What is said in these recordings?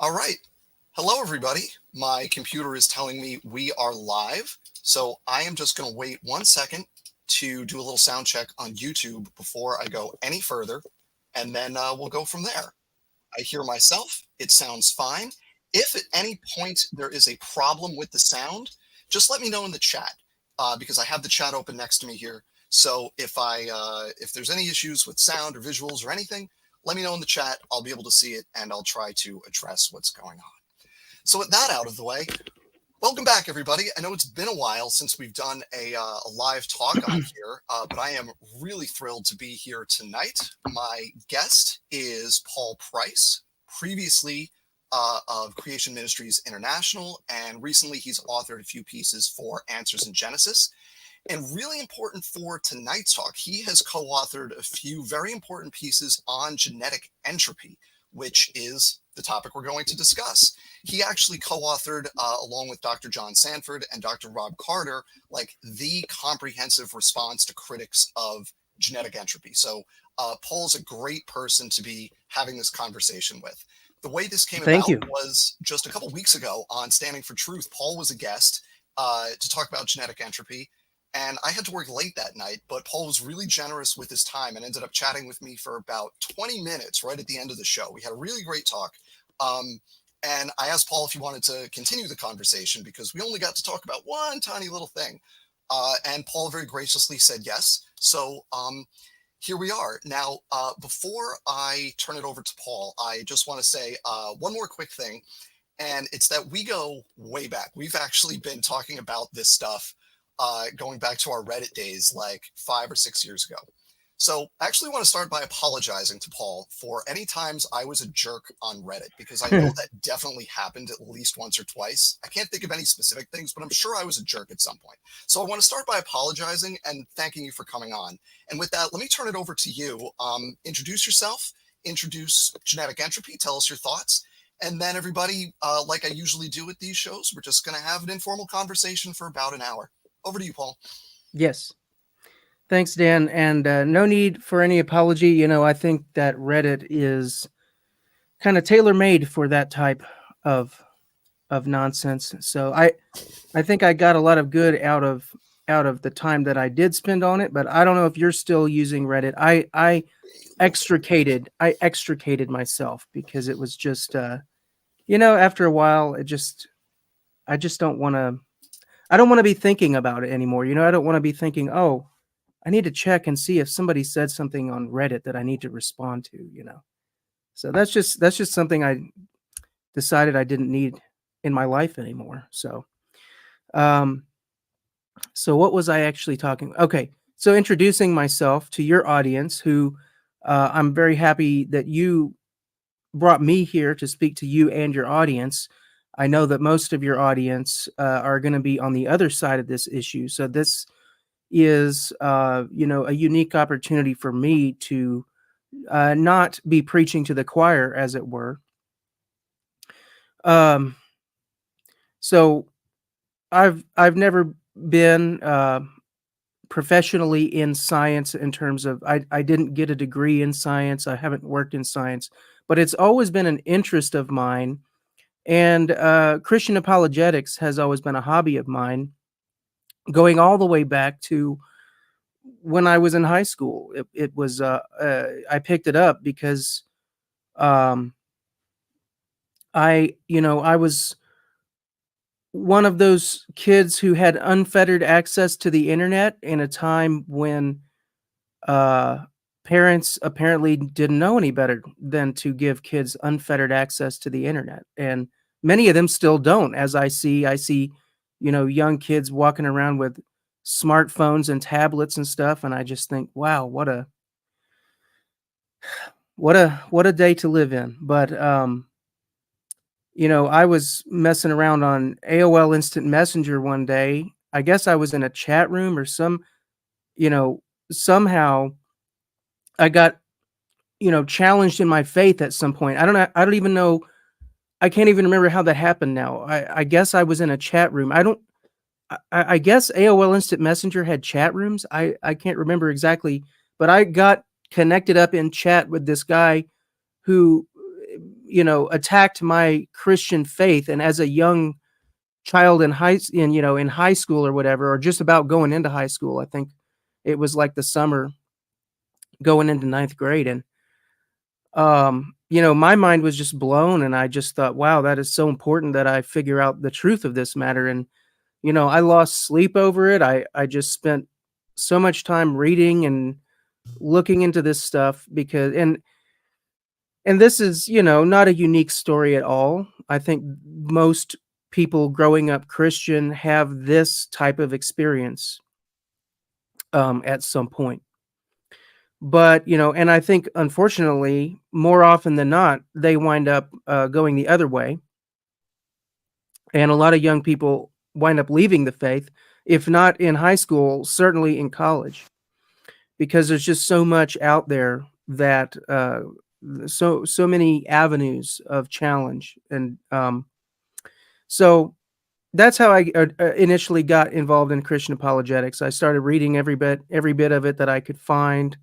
All right. Hello, everybody. My computer is telling me we are live. So I am just going to wait 1 second to do a little sound check on YouTube before I go any further. And then we'll go from there. I hear myself. It sounds fine. If at any point there is a problem with the sound, just let me know in the chat because I have the chat open next to me here. So if there's any issues with sound or visuals or anything, let me know in the chat. I'll be able to see it and I'll try to address what's going on. So with that out of the way, welcome back, everybody. I know it's been a while since we've done a live talk on here, but I am really thrilled to be here tonight. My guest is Paul Price, previously of Creation Ministries International, and recently he's authored a few pieces for Answers in Genesis. And really important for tonight's talk, he has co-authored a few very important pieces on genetic entropy, which is the topic we're going to discuss. He actually co-authored, along with Dr. John Sanford and Dr. Rob Carter, like the comprehensive response to critics of genetic entropy. So Paul's a great person to be having this conversation with. The way this came about was just a couple weeks ago on Standing for Truth. Paul was a guest to talk about genetic entropy. And I had to work late that night, but Paul was really generous with his time and ended up chatting with me for about 20 minutes right at the end of the show. We had a really great talk. And I asked Paul if he wanted to continue the conversation because we only got to talk about one tiny little thing. And Paul very graciously said yes. So here we are. Now, before I turn it over to Paul, I just want to say one more quick thing. And it's that we go way back. We've actually been talking about this stuff going back to our Reddit days like 5 or 6 years ago. So I actually want to start by apologizing to Paul for any times I was a jerk on Reddit, because I know that definitely happened at least once or twice. I can't think of any specific things, but I'm sure I was a jerk at some point. So I want to start by apologizing and thanking you for coming on. And with that, let me turn it over to you. Introduce yourself, introduce genetic entropy, tell us your thoughts. And then everybody, like I usually do with these shows, we're just going to have an informal conversation for about an hour. Over to you, Paul. Yes. Thanks, Dan. And no need for any apology. You know, I think that Reddit is kind of tailor-made for that type of nonsense. So I think I got a lot of good out of the time that I did spend on it. But I don't know if you're still using Reddit. I extricated myself because it was just after a while I just don't want to. I don't want to be thinking about it anymore. I don't want to be thinking, oh, I need to check and see if somebody said something on Reddit that I need to respond to, So that's just something I decided I didn't need in my life anymore. So what was I actually talking? Okay. So introducing myself to your audience, who I'm very happy that you brought me here to speak to you and your audience. I know that most of your audience are going to be on the other side of this issue. So this is, a unique opportunity for me to not be preaching to the choir, as it were. So I've never been professionally in science in terms of I didn't get a degree in science. I haven't worked in science, but it's always been an interest of mine. And Christian apologetics has always been a hobby of mine, going all the way back to when I was in high school. It was I picked it up because I was one of those kids who had unfettered access to the internet in a time when parents apparently didn't know any better than to give kids unfettered access to the internet. And many of them still don't, as I see, young kids walking around with smartphones and tablets and stuff. And I just think, wow, what a day to live in. But, I was messing around on AOL Instant Messenger one day. I guess I was in a chat room or somehow I got, challenged in my faith at some point. I don't even know. I can't even remember how that happened now. I guess I was in a chat room. I guess AOL Instant Messenger had chat rooms. I can't remember exactly, but I got connected up in chat with this guy who attacked my Christian faith. And as a young child in high school or whatever, or just about going into high school, I think it was like the summer going into ninth grade. And, my mind was just blown. And I just thought, wow, that is so important that I figure out the truth of this matter. And, I lost sleep over it. I just spent so much time reading and looking into this stuff because, and this is, not a unique story at all. I think most people growing up Christian have this type of experience at some point. But, and I think unfortunately, more often than not, they wind up going the other way. And a lot of young people wind up leaving the faith, if not in high school, certainly in college, because there's just so much out there that so many avenues of challenge. And so that's how I initially got involved in Christian apologetics. I started reading every bit of it that I could find.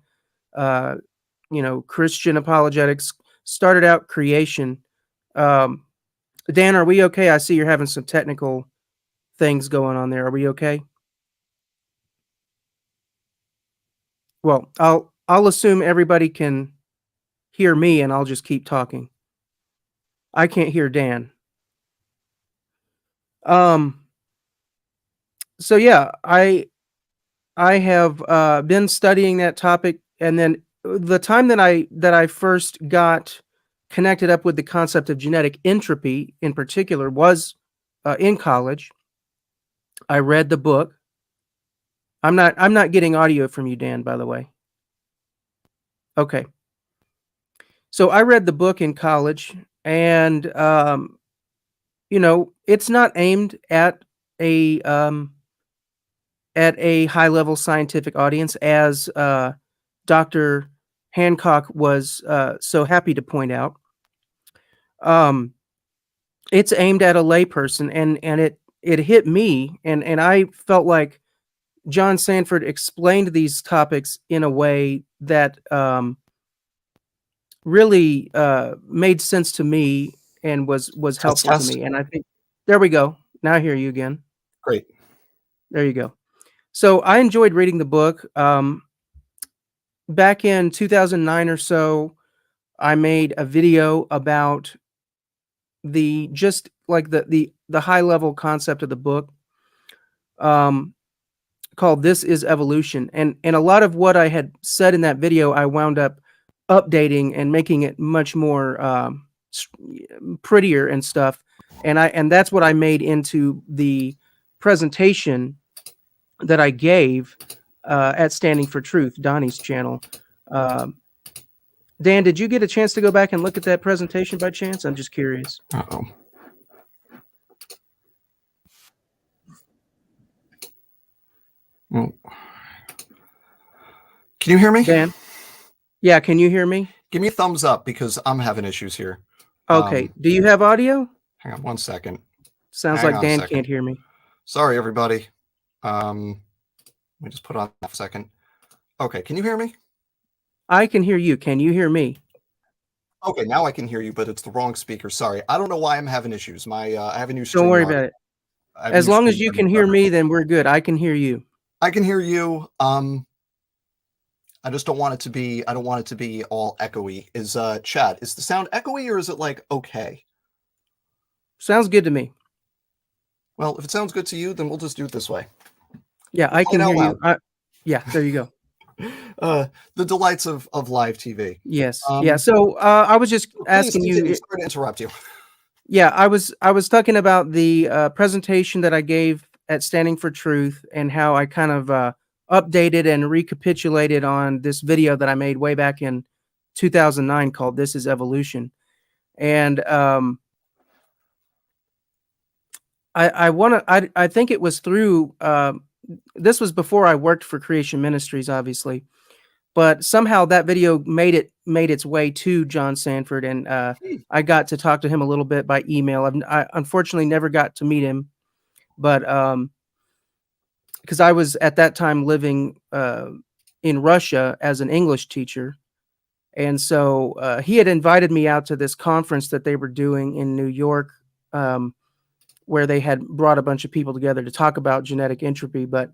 Christian apologetics, started out creation. Dan, are we okay? I see you're having some technical things going on there. Are we okay? Well, I'll assume everybody can hear me, and I'll just keep talking. I can't hear Dan. So yeah, I have been studying that topic, and then the time that I first got connected up with the concept of genetic entropy in particular was in college. I read the book. I'm not getting audio from you, Dan, by the way. Okay. So I read the book in college, and it's not aimed at a high level scientific audience, as Dr. Hancock was so happy to point out. It's aimed at a layperson, and it hit me, and I felt like John Sanford explained these topics in a way that really made sense to me and was helpful to me. And I think there we go. Now I hear you again. Great. There you go. So I enjoyed reading the book. Back in 2009 or so, I made a video about the high level concept of the book, called "This is Evolution," and a lot of what I had said in that video, I wound up updating and making it much more prettier and stuff, and that's what I made into the presentation that I gave at Standing for Truth, Donnie's channel. Dan, did you get a chance to go back and look at that presentation by chance? I'm just curious. Uh-oh. Well, can you hear me? Dan? Yeah, can you hear me? Give me a thumbs up because I'm having issues here. Okay. Do you have audio? Hang on one second. Sounds like Dan can't hear me. Sorry, everybody. Let me just put on a second. Okay, can you hear me? I can hear you. Can you hear me? Okay, now I can hear you, but it's the wrong speaker. Sorry. I don't know why I'm having issues. I have a new stream. Don't worry about it. As long as you can hear me, then we're good. I can hear you. I can hear you. I just don't want it to be, I don't want it to be all echoey. Chad, is the sound echoey or is it like okay? Sounds good to me. Well, if it sounds good to you, then we'll just do it this way. Yeah, I can hear you. Yeah, there you go. The delights of live TV. Yes. Yeah. So I was just asking you. Sorry to interrupt you. Yeah, I was talking about the presentation that I gave at Standing for Truth and how I kind of updated and recapitulated on this video that I made way back in 2009 called "This is Evolution," and I think it was through. This was before I worked for Creation Ministries, obviously, but somehow that video made its way to John Sanford, and I got to talk to him a little bit by email. I unfortunately never got to meet him, but because I was at that time living in Russia as an English teacher, And so he had invited me out to this conference that they were doing in New York, where they had brought a bunch of people together to talk about genetic entropy. But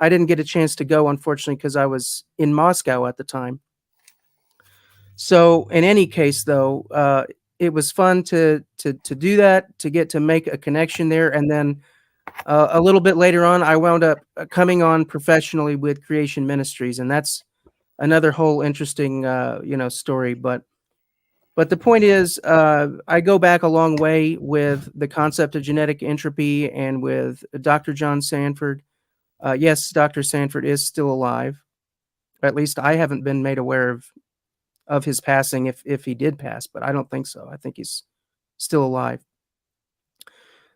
I didn't get a chance to go, unfortunately, because I was in Moscow at the time. So in any case, though, it was fun to do that, to get to make a connection there. And then a little bit later on, I wound up coming on professionally with Creation Ministries, and that's another whole interesting story. But the point is, I go back a long way with the concept of genetic entropy and with Dr. John Sanford. Yes, Dr. Sanford is still alive. At least I haven't been made aware of his passing, if he did pass, but I don't think so. I think he's still alive.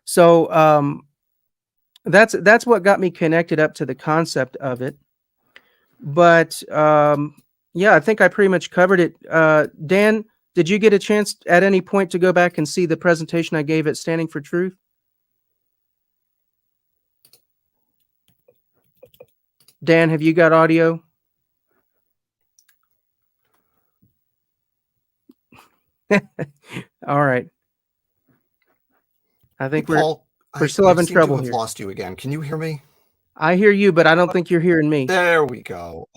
So that's what got me connected up to the concept of it. But yeah, I think I pretty much covered it. Dan, did you get a chance at any point to go back and see the presentation I gave at Standing for Truth? Dan, have you got audio? All right. I think Paul, we're still having trouble here. here. Lost you again. Can you hear me? I hear you, but I don't think you're hearing me. There we go.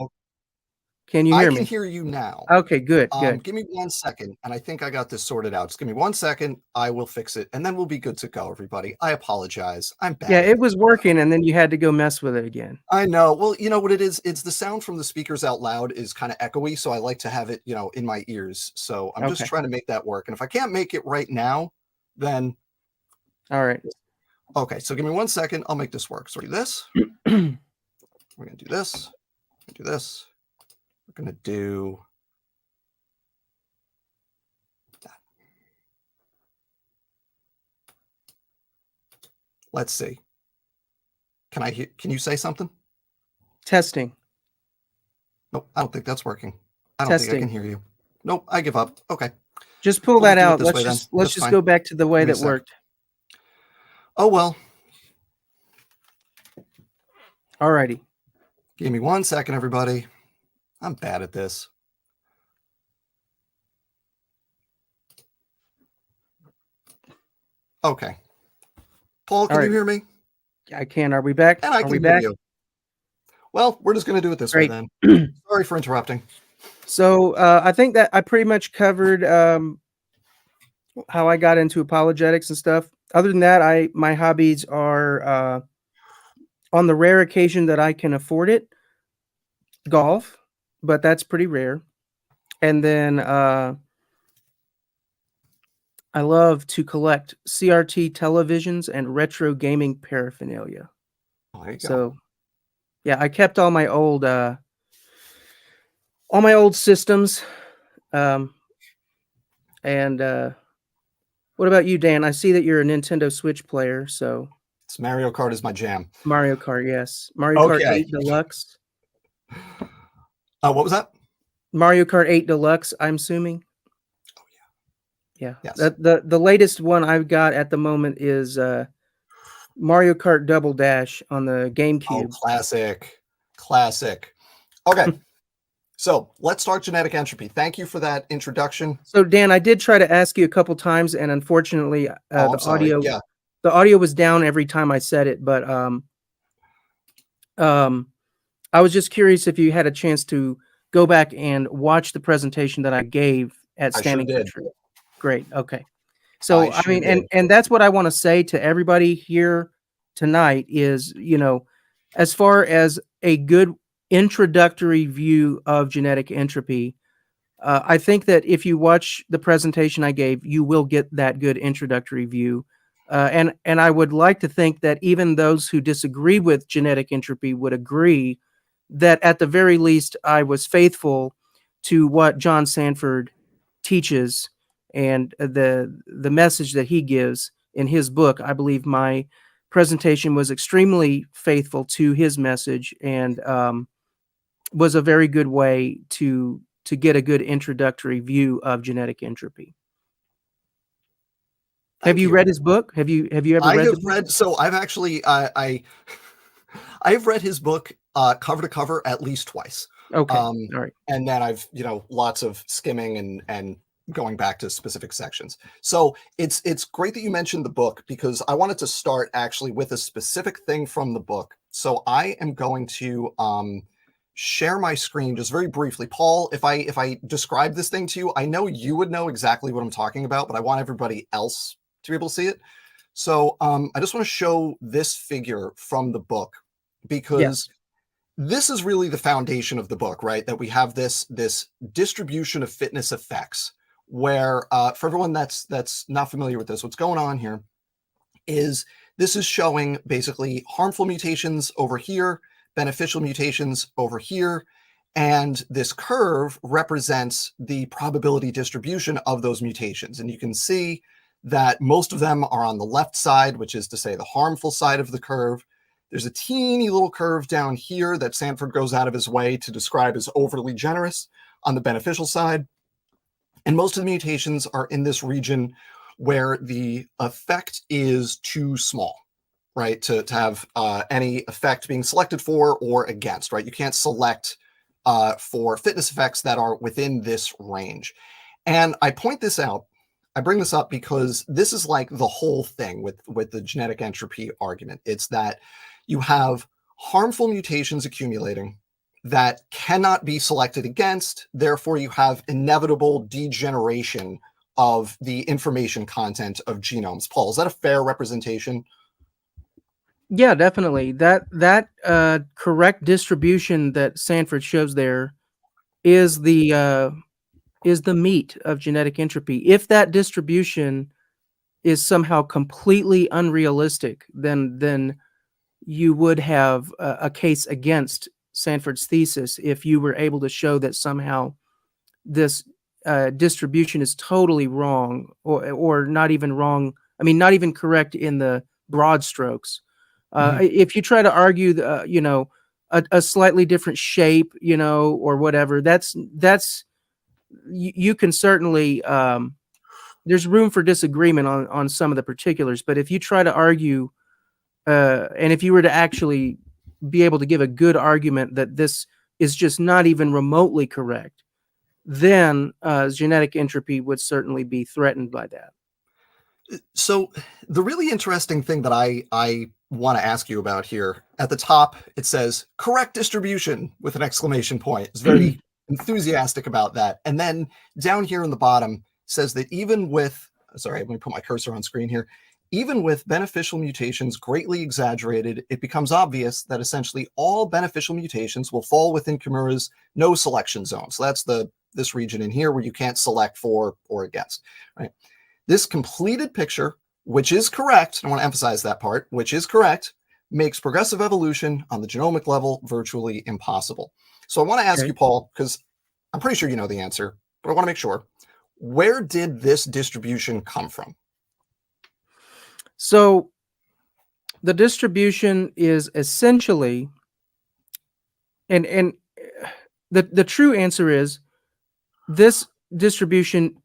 Can you hear me? I can hear you now. Okay, good, good. Give me 1 second, and I think I got this sorted out. Just give me 1 second. I will fix it, and then we'll be good to go, everybody. I apologize. I'm bad. Yeah, it was working, and then you had to go mess with it again. I know. Well, you know what it is? It's the sound from the speakers out loud is kind of echoey, so I like to have it, in my ears. So I'm just trying to make that work. And if I can't make it right now, then... All right. Okay, so give me 1 second. I'll make this work. So do this. We're going to do this. Do this. We're going to do that. Let's see. Can you say something? Testing. Nope, I don't think that's working. I don't think I can hear you. Nope, I give up. Okay. Just pull that out. Let's just go back to the way that worked. Oh, well. All righty. Give me 1 second, everybody. I'm bad at this. Okay. Paul, can you hear me? I can. Are we back? And I can hear you. Well, we're just going to do it this way then. Sorry for interrupting. So I think that I pretty much covered how I got into apologetics and stuff. Other than that, my hobbies are, on the rare occasion that I can afford it, golf, but that's pretty rare. And then I love to collect CRT televisions and retro gaming paraphernalia. Oh, there you go. Yeah, I kept all my old systems. And what about you, Dan? I see that you're a Nintendo Switch player, so it's Mario Kart is my jam. Mario Kart, yes. Mario Kart 8 Deluxe. What was that? Mario Kart 8 Deluxe, I'm assuming. Oh yeah. Yeah. Yes. The latest one I've got at the moment is Mario Kart Double Dash on the GameCube. Oh, classic. Okay. So let's start genetic entropy. Thank you for that introduction. So Dan, I did try to ask you a couple times, and unfortunately, the audio was down every time I said it. But I was just curious if you had a chance to go back and watch the presentation that I gave at Standing for Truth. Great. Okay. So I mean, and that's what I want to say to everybody here tonight is, as far as a good introductory view of genetic entropy, I think that if you watch the presentation I gave, you will get that good introductory view. And I would like to think that even those who disagree with genetic entropy would agree that at the very least I was faithful to what John Sanford teaches and the message that he gives in his book. I believe my presentation was extremely faithful to his message and was a very good way to get a good introductory view of genetic entropy. Have you read his book? Have you ever read? I have read. So I've actually I've read his book cover to cover at least twice. Okay. Um, All right. and then I've, lots of skimming and going back to specific sections. So it's great that you mentioned the book because I wanted to start actually with a specific thing from the book. So I am going to share my screen just very briefly. Paul, if I describe this thing to you, I know you would know exactly what I'm talking about, but I want everybody else to be able to see it. So I just want to show this figure from the book because Yes. this is really the foundation of the book, right? That we have this distribution of fitness effects, where for everyone that's not familiar with this, what's going on here is this is showing basically harmful mutations over here, beneficial mutations over here, and this curve represents the probability distribution of those mutations. And you can see that most of them are on the left side, which is to say the harmful side of the curve. There's a teeny little curve down here that Sanford goes out of his way to describe as overly generous on the beneficial side. And most of the mutations are in this region where the effect is too small, right, to have any effect being selected for or against, right? You can't select for fitness effects that are within this range. And I point this out, I bring this up because this is like the whole thing with the genetic entropy argument. It's that you have harmful mutations accumulating that cannot be selected against. Therefore, you have inevitable degeneration of the information content of genomes. Paul, is that a fair representation? Yeah, definitely. That correct distribution that Sanford shows there is the meat of genetic entropy. If that distribution is somehow completely unrealistic, then you would have a case against Sanford's thesis if you were able to show that somehow this distribution is totally wrong, or not even wrong. I mean, not even correct in the broad strokes. Mhm. If you try to argue, a slightly different shape, or whatever, that's you can certainly, there's room for disagreement on some of the particulars. But if you try to argue, and if you were to actually be able to give a good argument that this is just not even remotely correct, then genetic entropy would certainly be threatened by that. So the really interesting thing that I want to ask you about here at the top, it says correct distribution with an exclamation point. It's very enthusiastic about that. And then down here in the bottom says that even with, sorry, let me put my cursor on screen here. Even with beneficial mutations greatly exaggerated, it becomes obvious that essentially all beneficial mutations will fall within Kimura's no selection zone. So that's this region in here where you can't select for or against, right? This completed picture, which is correct, I want to emphasize that part, which is correct, makes progressive evolution on the genomic level virtually impossible. So I want to ask Okay. you, Paul, because I'm pretty sure you know the answer, but I want to make sure. Where did this distribution come from? So the distribution is essentially, and the true answer is this distribution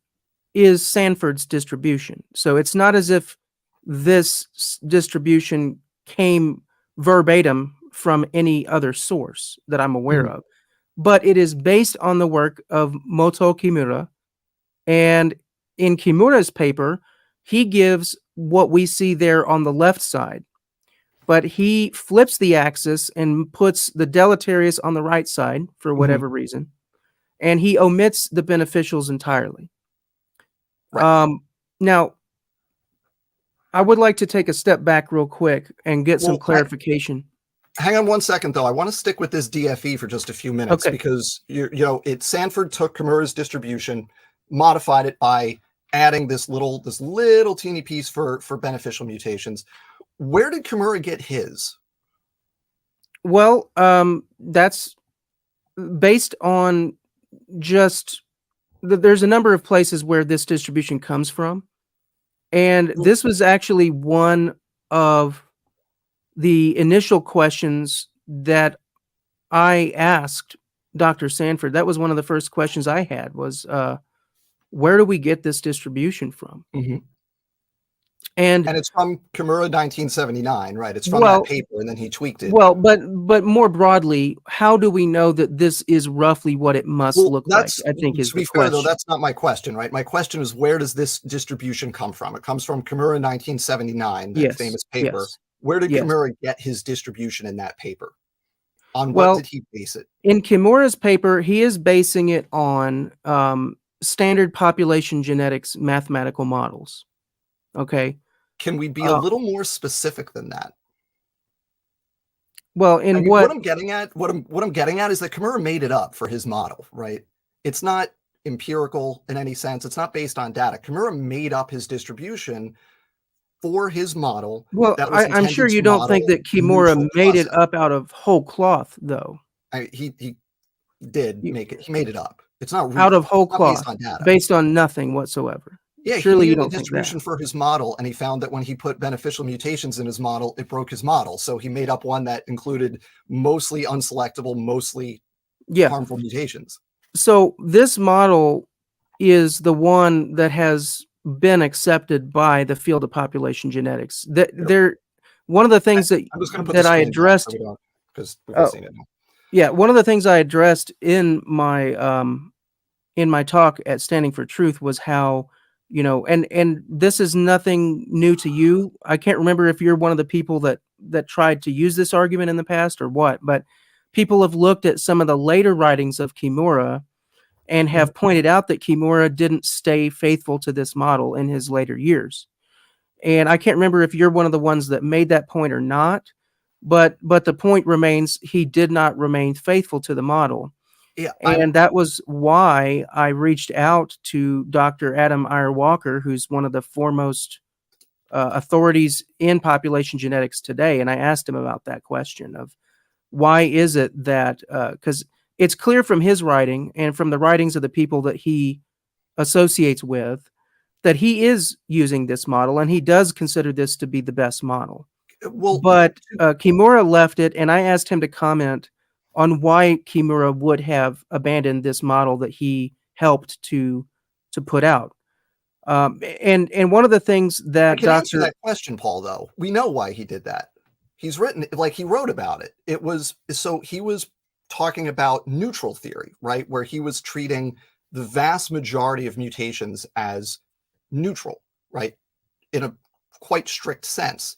is Sanford's distribution. So it's not as if this distribution came verbatim from any other source that I'm aware Mhm. of, but it is based on the work of Moto Kimura. And in Kimura's paper, he gives what we see there on the left side, but he flips the axis and puts the deleterious on the right side for Mhm. whatever reason, and he omits the beneficials entirely. Right. Um, Now, I would like to take a step back real quick and get some Well, clarification. hang on one second though. I want to stick with this DFE for just a few minutes Okay. because Sanford took Kimura's distribution, modified it by adding this little teeny piece for beneficial mutations. Where did Kimura get his? Well, that's based on just there's a number of places where this distribution comes from, and this was actually one of the initial questions that I asked Dr. Sanford. That was one of the first questions I had was, where do we get this distribution from? Mhm. And And it's from Kimura 1979, right? It's from that well, paper, and then he tweaked it. well, but more broadly, how do we know that this is roughly what it must Well, look like? that's I think is to the be fair though, question. that's not my question, right? My question is, where does this distribution come from? It comes from Kimura 1979, that Yes, famous paper. yes, Where did yes. Kimura get his distribution in that paper? On what Well, did he base it? in Kimura's paper, he is basing it on standard population genetics mathematical models. Okay. Can we be a Uh, little more specific than that? well, I in mean, what what? I'm getting at, what I'm getting at is that Kimura made it up for his model, right? It's not empirical in any sense. It's not based on data. Kimura made up his distribution for his model Well, that was I'm sure intended you to don't think model that a Kimura neutral made it process. up out of whole cloth, though. He did You, make it. He made it up. It's not out of real. whole It's not based cloth, on data. based on nothing whatsoever. Yeah, he Surely you needed a don't think that. distribution for his model, and he found that when he put beneficial mutations in his model, it broke his model. So he made up one that included mostly unselectable, mostly Yeah. harmful mutations. So this model is the one that has been accepted by the field of population genetics. That Yep. there, one of the things I'm just going to put the that I screen down so addressed. we don't, because we've all Oh, seen it now. yeah, one of the things I addressed in my talk at Standing for Truth was how, and this is nothing new to you. I can't remember if you're one of the people that tried to use this argument in the past or what, but people have looked at some of the later writings of Kimura and Mhm. have pointed out that Kimura didn't stay faithful to this model in his later years. And I can't remember if you're one of the ones that made that point or not, but the point remains he did not remain faithful to the model. Yeah, And that was why I reached out to Dr. Adam Iyer Walker, who's one of the foremost authorities in population genetics today. And I asked him about that question of why is it that, because it's clear from his writing and from the writings of the people that he associates with that he is using this model and he does consider this to be the best model. well, But Kimura left it, and I asked him to comment on why Kimura would have abandoned this model that he helped to put out. And one of the things I that can answer Dr. that question, Paul, though. We know why he did that. He's written, like, he wrote about it. It was so he was talking about neutral theory, right? Where he was treating the vast majority of mutations as neutral, right? In a quite strict sense.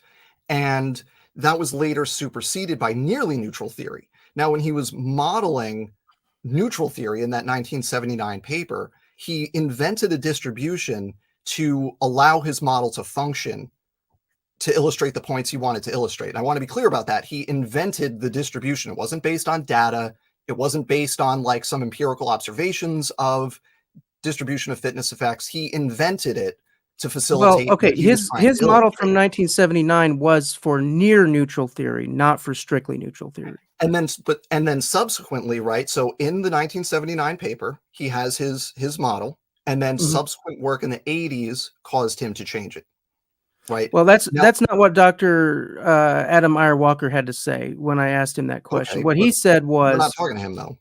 And that was later superseded by nearly neutral theory. Now, when he was modeling neutral theory in that 1979 paper, he invented a distribution to allow his model to function to illustrate the points he wanted to illustrate. And I want to be clear about that. He invented the distribution. It wasn't based on data. It wasn't based on like some empirical observations of distribution of fitness effects. He invented it to Well, facilitate what okay, he was trying his to model from illustrate. 1979 was for near neutral theory, not for strictly neutral theory. And then subsequently, right? So in the 1979 paper, he has his model, and then Mhm. subsequent work in the 80s caused him to change it, right? Well, that's Now, that's not what Dr. Adam Iyer Walker had to say when I asked him that question. okay, What but he said we're not was, talking to him though.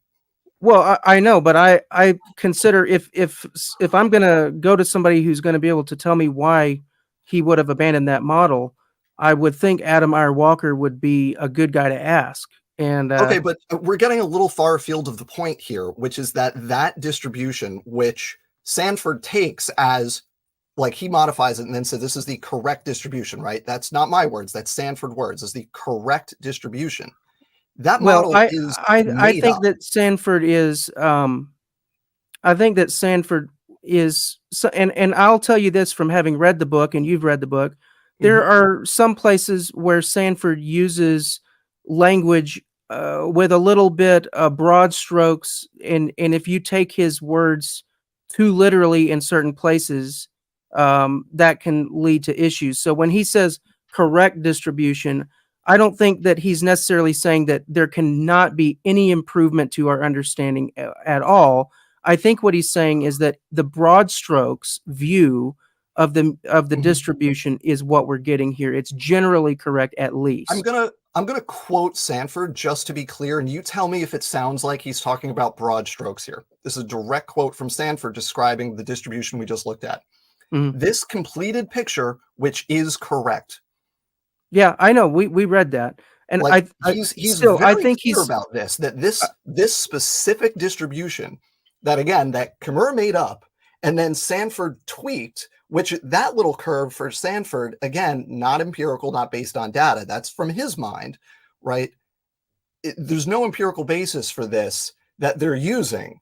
well, I know, but I consider if I'm gonna go to somebody who's gonna be able to tell me why he would have abandoned that model, I would think Adam Iyer Walker would be a good guy to ask. And Okay, but we're getting a little far afield of the point here, which is that that distribution, which Sanford takes as like he modifies it and then says this is the correct distribution, right? That's not my words, that's Sanford words, is the correct distribution. That well, model I is I made think up. that Sanford is I think that Sanford is, and I'll tell you this from having read the book, and you've read the book. There Mhm. are some places where Sanford uses language with a little bit of broad strokes, and if you take his words too literally in certain places, that can lead to issues. So when he says correct distribution, I don't think that he's necessarily saying that there cannot be any improvement to our understanding at all. I think what he's saying is that the broad strokes view of the Mhm. distribution is what we're getting here. It's generally correct at I'm least. gonna I'm gonna quote Sanford just to be clear, and you tell me if it sounds like he's talking about broad strokes here. This is a direct quote from Sanford describing the distribution we just looked at. Mhm. This completed picture, which is correct. Yeah, I know. We read that, and Like I he's still I very think clear he's about this, that this specific distribution that again that Kimura made up and then Sanford tweaked, which that little curve for Sanford, again, not empirical, not based on data. That's from his mind, right? There's no empirical basis for this that they're using.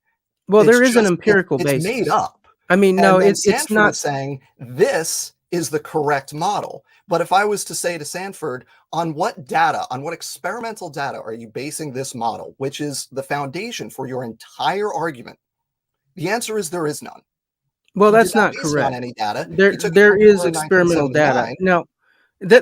well, It's there is an just empirical it's made basis. up. I mean, no, And then it's Sanford not. is saying this is the correct model. But if I was to say to Sanford, on what data, on what experimental data are you basing this model, which is the foundation for your entire argument? The answer is there is none. Well, He did that's not not base it on correct. any data. He took it There from is Kimura in experimental data. 1979, Now,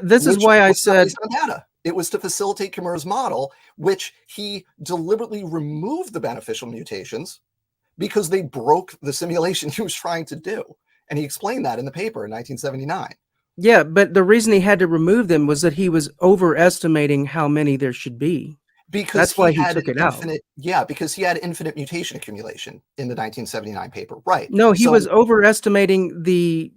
this is which why I was not said, based on data. It was to facilitate Kimura's model, which he deliberately removed the beneficial mutations because they broke the simulation he was trying to do. And he explained that in the paper in 1979. yeah, but the reason he had to remove them was that he was overestimating how many there should be. Because That's why he he had took an it out. infinite, yeah, because he had infinite mutation accumulation in the 1979 paper. Right. No, he So was overestimating the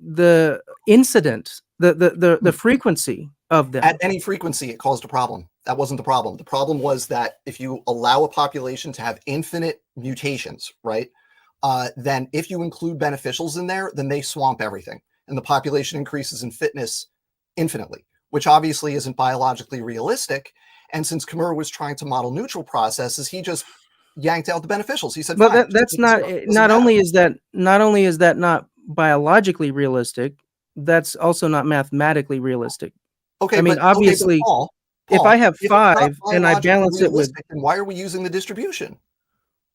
incident, the frequency of at them. any frequency, it caused a problem. That wasn't the problem. The problem was that if you allow a population to have infinite mutations, right, then if you include beneficials in there, then they swamp everything. And the population increases in fitness infinitely, which obviously isn't biologically realistic. And since Kimura was trying to model neutral processes, he just yanked out the beneficials. He said, Well, fine, just that's make it not zero. Doesn't not matter. only is that not biologically realistic, that's also not mathematically realistic. I mean, Okay, but obviously, if I Paul, have if it's not 5 and I biologically balance it with, realistic, then why are we using the distribution?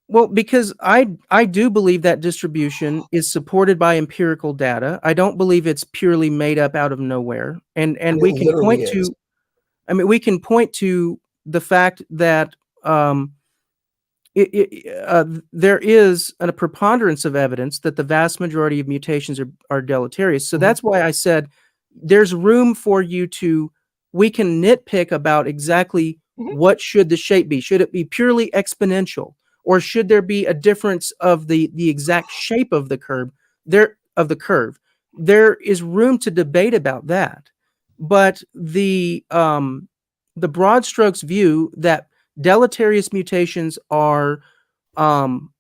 well, because I do believe that distribution is supported by empirical data. I don't believe it's purely made up out of nowhere. And It we can literally point is. to, I mean, we can point to the fact that um there is a preponderance of evidence that the vast majority of mutations are deleterious. So Mhm, that's why I said there's room for you to, we can nitpick about exactly mhm. what should the shape be. Should it be purely exponential, or should there be a difference of the exact shape of the curve? There is room to debate about that. But the broad strokes view that deleterious mutations are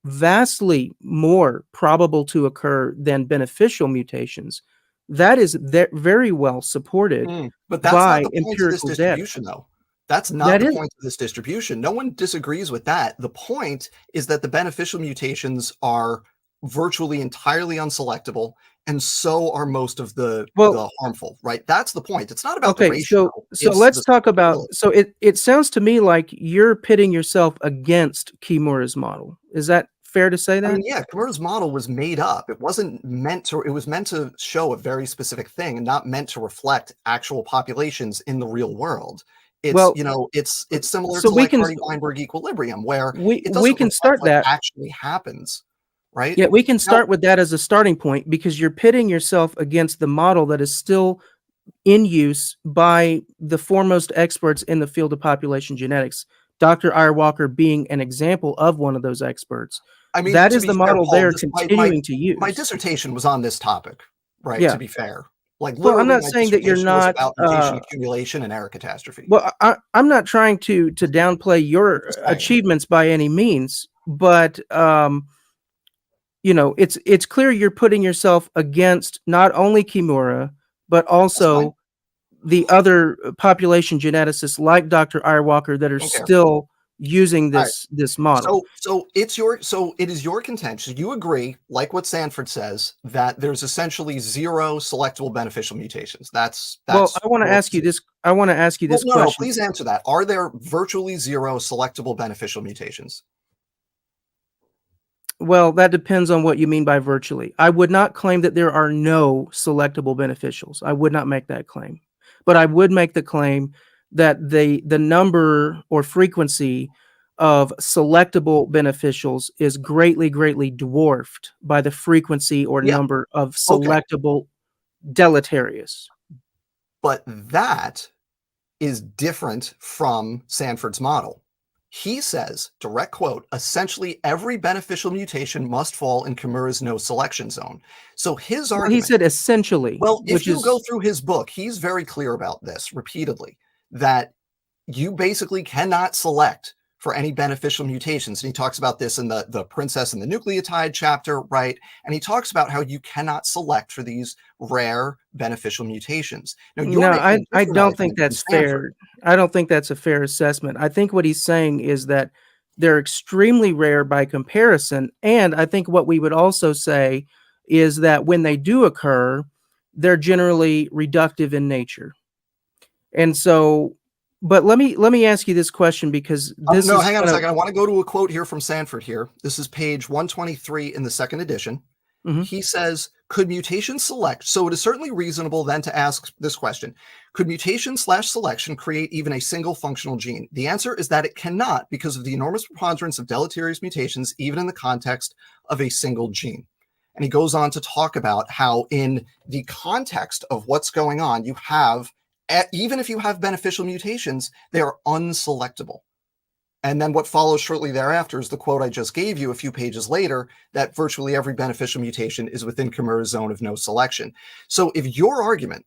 vastly more probable to occur than beneficial mutations. That is very well supported But that's not by the point of this empirical data. distribution, though. That's not That the is, point of this distribution. No one disagrees with that. The point is that the beneficial mutations are virtually entirely unselectable, and so are most of well, the harmful, right? That's the point. It's not about the okay, ratio, so it's let's the talk about, selectability. so it sounds to me like you're pitting yourself against Kimura's model. Is that fair to say I that? mean, yeah, Kimura's model was made up. It wasn't meant to, it was meant to show a very specific thing and not meant to reflect actual populations in the real world. It's, Well, it's similar so to like Hardy-Weinberg equilibrium, where it we doesn't can reflect start what that. actually happens, right? Yeah, we can Now, start with that as a starting point because you're pitting yourself against the model that is still in use by the foremost experts in the field of population genetics, Dr. Walker being an example of one of those experts. I mean, That to is be the fair, model Paul, they're this my continuing to my use. dissertation was on this topic, right? To Yeah. be fair, like Well, I'm literally, not my saying that you're dissertation was not. about mutation accumulation and error catastrophe. Well, I'm not trying to downplay I'm your just saying. achievements by any means, but it's clear you're putting yourself against not only Kimura but That's fine. also the other population geneticists like Dr. Walker that are I don't care. still using All right. this model. So it is your contention. You agree, like what Sanford says, that there's essentially zero selectable beneficial mutations. Well, That's your position. I want to ask you Well, this no, question. please answer that. Are there virtually zero selectable beneficial mutations? Well, that depends on what you mean by virtually. I would not claim that there are no selectable beneficials. I would not make that claim. But I would make the claim that the number or frequency of selectable beneficials is greatly dwarfed by the frequency or Yeah. number of Okay. selectable deleterious. But that is different from Sanford's model. He says, direct quote, essentially every beneficial mutation must fall in Kimura's no selection zone. So his Well, he argument, said essentially, well, if which you go is through his book, he's very clear about this repeatedly, that you basically cannot select for any beneficial mutations. And he talks about this in the Princess and the Nucleotide chapter, right? And he talks about how you cannot select for these rare beneficial mutations. Now, you're no, making a I different don't think argument from that's Sanford. fair. I don't think that's a fair assessment. I think what he's saying is that they're extremely rare by comparison, and I think what we would also say is that when they do occur, they're generally reductive in nature. And so, but let me ask you this question, because this No, is hang on a kind of second. I want to go to a quote here from Sanford here. This is page 123 in the second edition. mhm. He says, could mutations select? So it is certainly reasonable then to ask this question. Could mutation/selection create even a single functional gene? The answer is that it cannot, because of the enormous preponderance of deleterious mutations, even in the context of a single gene. And he goes on to talk about how in the context of what's going on, you have, even if you have beneficial mutations, they are unselectable. And then what follows shortly thereafter is the quote I just gave you a few pages later, that virtually every beneficial mutation is within Kimura's zone of no selection. So if your argument,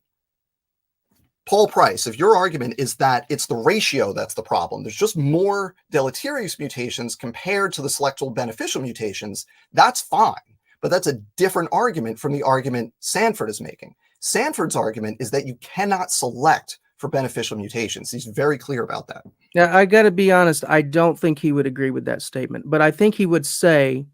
Paul Price, if your argument is that it's the ratio that's the problem, there's just more deleterious mutations compared to the selectable beneficial mutations, that's fine. But that's a different argument from the argument Sanford is making. Sanford's argument is that you cannot select for beneficial mutations. He's very clear about that. Now, I got to be honest, I don't think he would agree with that statement, but I think he would say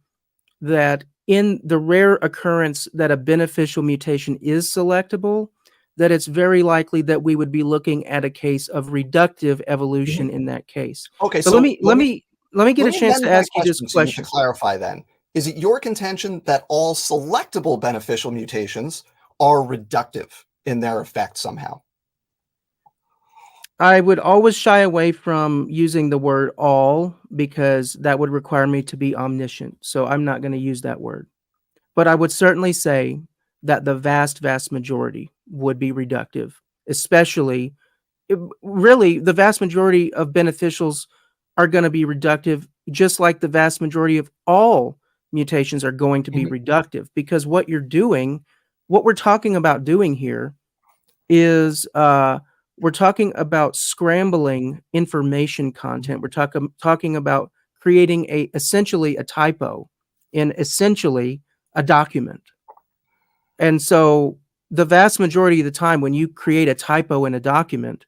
that in the rare occurrence that a beneficial mutation is selectable, that it's very likely that we would be looking at a case of reductive evolution in that case. Okay, But let so me let me let me get let a me chance amend to my ask you this question to you to question. clarify then. Is it your contention that all selectable beneficial mutations are reductive in their effect somehow? I would always shy away from using the word all, because that would require me to be omniscient. So I'm not going to use that word. But I would certainly say that the vast, vast majority would be reductive, especially really the vast majority of beneficials are going to be reductive, just like the vast majority of all mutations are going to be Mhm. reductive, because what you're doing, what we're talking about doing here is we're talking about scrambling information content. We're talking about creating essentially a typo in essentially a document. And so the vast majority of the time when you create a typo in a document,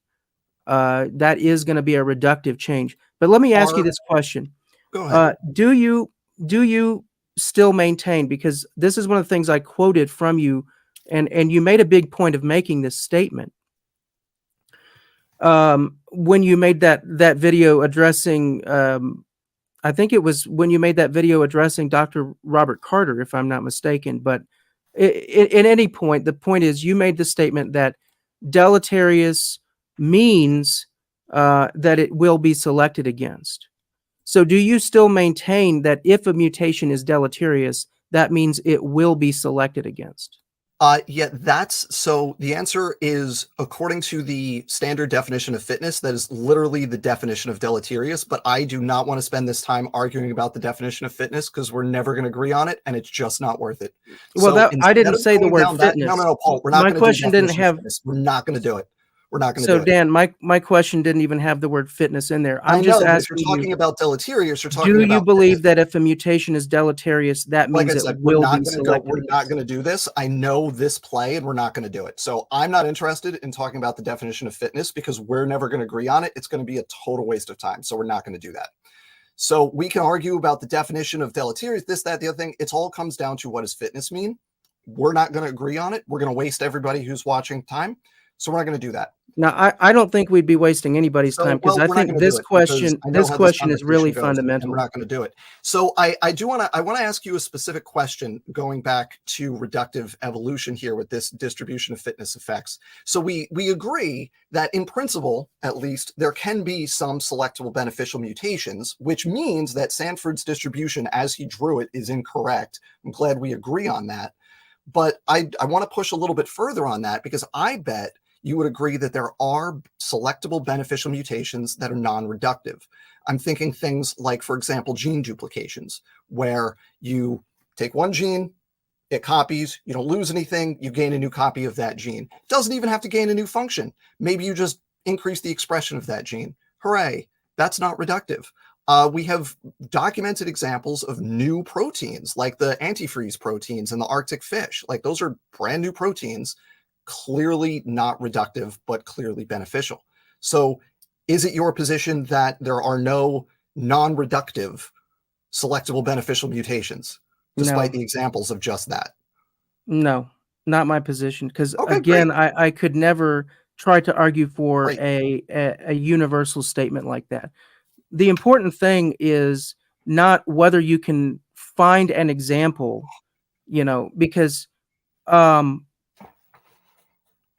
that is going to be a reductive change. But let me ask you Are this question. Go ahead. Do you still maintain, because this is one of the things I quoted from you, and you made a big point of making this statement, when you made that video addressing, I think it was when you made that video addressing Dr. Robert Carter, if I'm not mistaken. But at any point, the point is you made the statement that deleterious means that it will be selected against. So do you still maintain that if a mutation is deleterious, that means it will be selected against? Yeah, that's so the answer is according to the standard definition of fitness, that is literally the definition of deleterious. But I do not want to spend this time arguing about the definition of fitness because we're never going to agree on it and it's just not worth it. Well, So that I instead didn't of say the going word down that, no, fitness. Paul, we're not My going to do question didn't definition of have fitness. We're not going to do it. We're not going to So do it. Dan, my question didn't even have the word fitness in there. I I'm just know, but if you're asking you, talking about deleterious, you're do talking you about fitness. believe that if a mutation is deleterious, that Like means I it said, will be selected we're not against? going to do this. I know this play and we're not going to do it. So I'm not interested in talking about the definition of fitness because we're never going to agree on it. It's going to be a total waste of time. So we're not going to do that. So we can argue about the definition of deleterious, this, that, the other thing. It all comes down to what does fitness mean? We're not going to agree on it. We're going to waste everybody who's watching time. So we're not going to do that. Now, I don't think we'd be wasting anybody's time, So, because well, I we're not think going to do this it because question I know this how this question is really conversation goes, and we're fundamental. not going to do it. So, I do want to ask you a specific question going back to reductive evolution here with this distribution of fitness effects. So, we agree that in principle, at least, there can be some selectable beneficial mutations, which means that Sanford's distribution, as he drew it, is incorrect. I'm glad we agree on that. But I want to push a little bit further on that because I bet you would agree that there are selectable beneficial mutations that are non-reductive. I'm thinking things like, for example, gene duplications, where you take one gene, it copies, you don't lose anything, you gain a new copy of that gene. It doesn't even have to gain a new function. Maybe you just increase the expression of that gene. Hooray, that's not reductive. We have documented examples of new proteins, like the antifreeze proteins in the Arctic fish. Like, those are brand new proteins, clearly not reductive, but clearly beneficial. So is it your position that there are no non-reductive selectable beneficial mutations, despite No, the examples of just that? no, not my position. Because Okay, great, again, I could never try to argue for great. a universal statement like that. The important thing is not whether you can find an example, because um,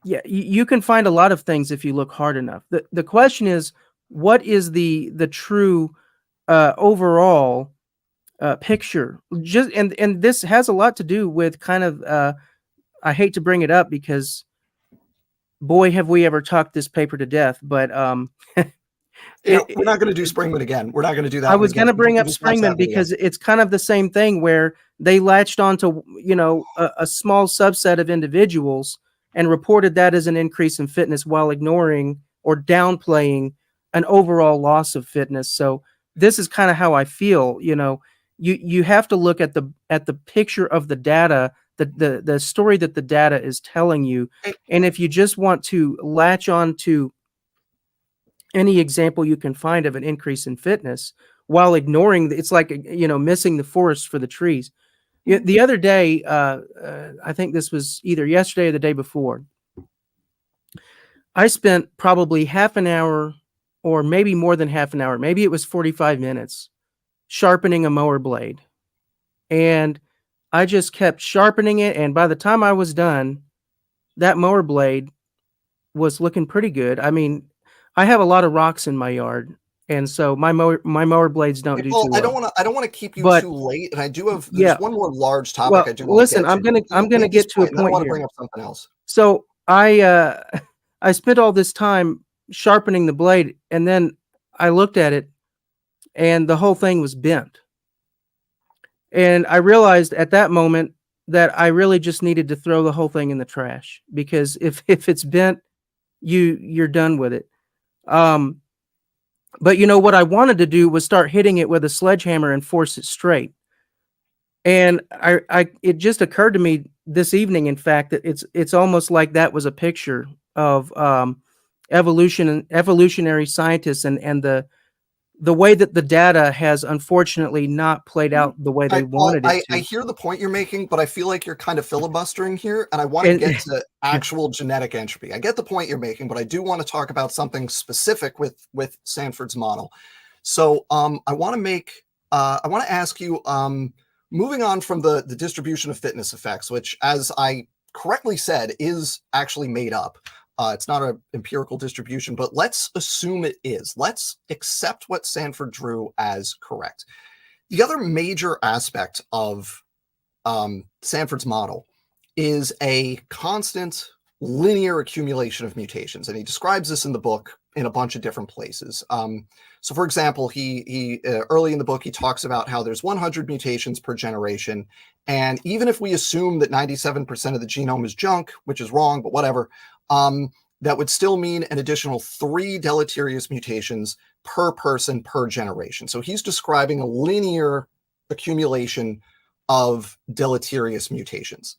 yeah, you can find a lot of things if you look hard enough. The question is, what is the true overall picture? Just and this has a lot to do with kind of I hate to bring it up because boy have we ever talked this paper to death, but Yeah, it, we're not going to do it, Springman again. We're not going to do I that one was again. going to We bring can up just watch that Springman video. because it's kind of the same thing where they latched onto, a small subset of individuals and reported that as an increase in fitness while ignoring or downplaying an overall loss of fitness. So this is kind of how I feel. You have to look at the picture of the data, the story that the data is telling you, Hey, and if you just want to latch on to any example you can find of an increase in fitness while ignoring it's like missing the forest for the trees. The other day, I think this was either yesterday or the day before, I spent probably half an hour or maybe more than half an hour, maybe it was 45 minutes, sharpening a mower blade. And I just kept sharpening it, and by the time I was done, that mower blade was looking pretty good. I mean, I have a lot of rocks in my yard, and so my mower blades don't hey, do Paul, too I well. don't want to keep you But too late, and I do have there's yeah, one more large topic well, I do want to listen, get to. I'm gonna Make this get to a point, and then I point want to here. bring up something else. So I spent all this time sharpening the blade, and then I looked at it, and the whole thing was bent. And I realized at that moment that I really just needed to throw the whole thing in the trash because if it's bent, you're done with it. Um, but what I wanted to do was start hitting it with a sledgehammer and force it straight. And it just occurred to me this evening, in fact, that it's almost like that was a picture of evolution and evolutionary scientists and the way that the data has unfortunately not played out the way All they right, Paul, wanted it I to. hear the point you're making, but I feel like you're kind of filibustering here, and I want to And get to actual genetic entropy. I get the point you're making, but I do want to talk about something specific with Sanford's model. So I want to ask you, moving on from the distribution of fitness effects, which, as I correctly said, is actually made up. It's not an empirical distribution, but let's assume it is. Let's accept what Sanford drew as correct. The other major aspect of Sanford's model is a constant linear accumulation of mutations, and he describes this in the book in a bunch of different places. So, for example, he early in the book he talks about how there's 100 mutations per generation, and even if we assume that 97% of the genome is junk, which is wrong, but whatever, that would still mean an additional 3 deleterious mutations per person per generation. So he's describing a linear accumulation of deleterious mutations.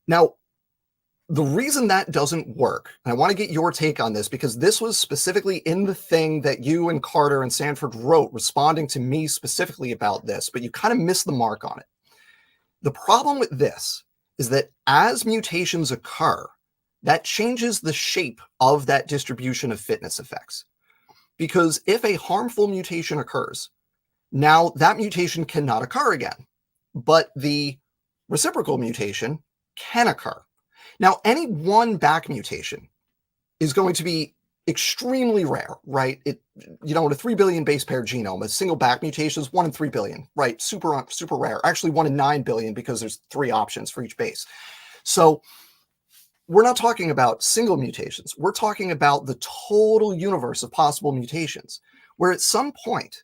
Now, the reason that doesn't work, and I want to get your take on this because this was specifically in the thing that you and Carter and Sanford wrote, responding to me specifically about this, but you kind of missed the mark on it. The problem with this is that as mutations occur, that changes the shape of that distribution of fitness effects. Because if a harmful mutation occurs, now that mutation cannot occur again, but the reciprocal mutation can occur. Now, any one back mutation is going to be extremely rare, right? In a 3 billion base pair genome, a single back mutation is 1 in 3 billion, right? Super rare. Actually, 1 in 9 billion because there's 3 options for each base. So we're not talking about single mutations. We're talking about the total universe of possible mutations, where at some point,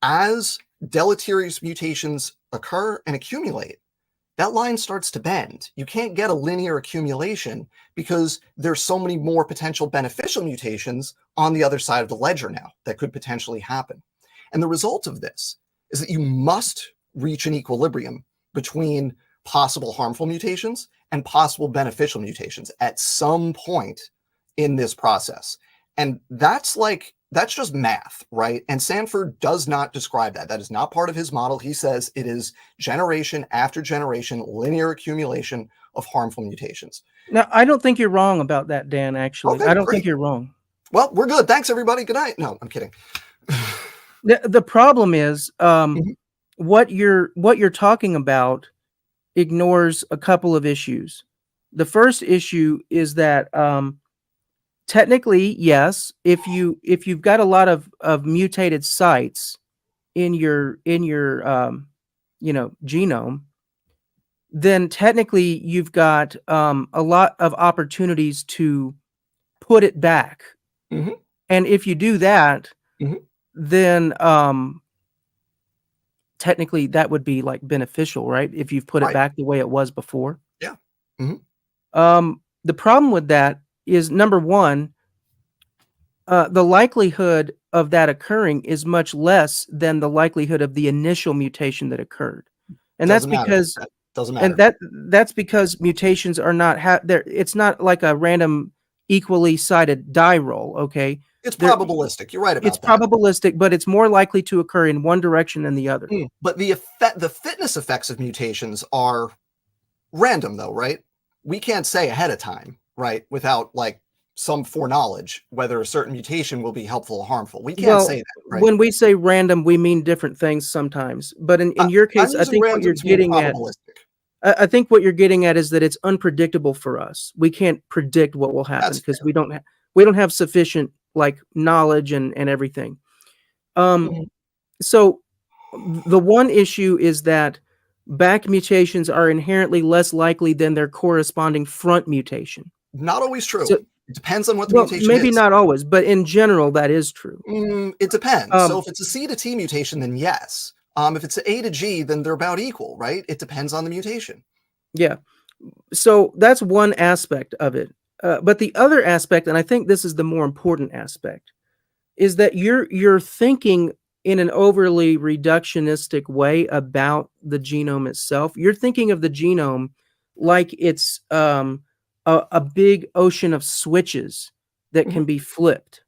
as deleterious mutations occur and accumulate, that line starts to bend. You can't get a linear accumulation because there's so many more potential beneficial mutations on the other side of the ledger now that could potentially happen. And the result of this is that you must reach an equilibrium between possible harmful mutations and possible beneficial mutations at some point in this process. And that's just math, right? And Sanford does not describe that. That is not part of his model. He says it is generation after generation, linear accumulation of harmful mutations. Now, I don't think you're wrong about that, Dan, actually. Okay, I don't great. think you're wrong. Well, we're good. Thanks, everybody. Good night. No, I'm kidding. The problem is what you're talking about ignores a couple of issues. The first issue is that technically, yes, if you've got a lot of mutated sites in your genome, then technically you've got a lot of opportunities to put it back. Mm-hmm. And if you do that, then technically that would be like beneficial, right? If you've put it back the way it was before. Yeah. The problem with that is, number one, the likelihood of that occurring is much less than the likelihood of the initial mutation that occurred. And that's because that doesn't matter. And that's because mutations are not there. It's not like a random equally sided die roll. Okay. It's probabilistic. You're right about that. It's probabilistic, but it's more likely to occur in one direction than the other. But the fitness effects of mutations are random, though, right? We can't say ahead of time, right, without like some foreknowledge whether a certain mutation will be helpful or harmful. We can't say that, right? When we say random, we mean different things sometimes. But in your case, I think what you're getting at, I think what you're getting at is that it's unpredictable for us. We can't predict what will happen because we don't have sufficient like knowledge and everything. So the one issue is that back mutations are inherently less likely than their corresponding front mutation. Not always true. So, it depends on what the mutation maybe is. Not always, but in general, that is true. It depends. So if it's a C to T mutation, then yes. If it's an A to G, then they're about equal, right? It depends on the mutation. Yeah. So that's one aspect of it. But the other aspect, and I think this is the more important aspect, is that you're thinking in an overly reductionistic way about the genome itself. You're thinking of the genome like it's a big ocean of switches that can be flipped.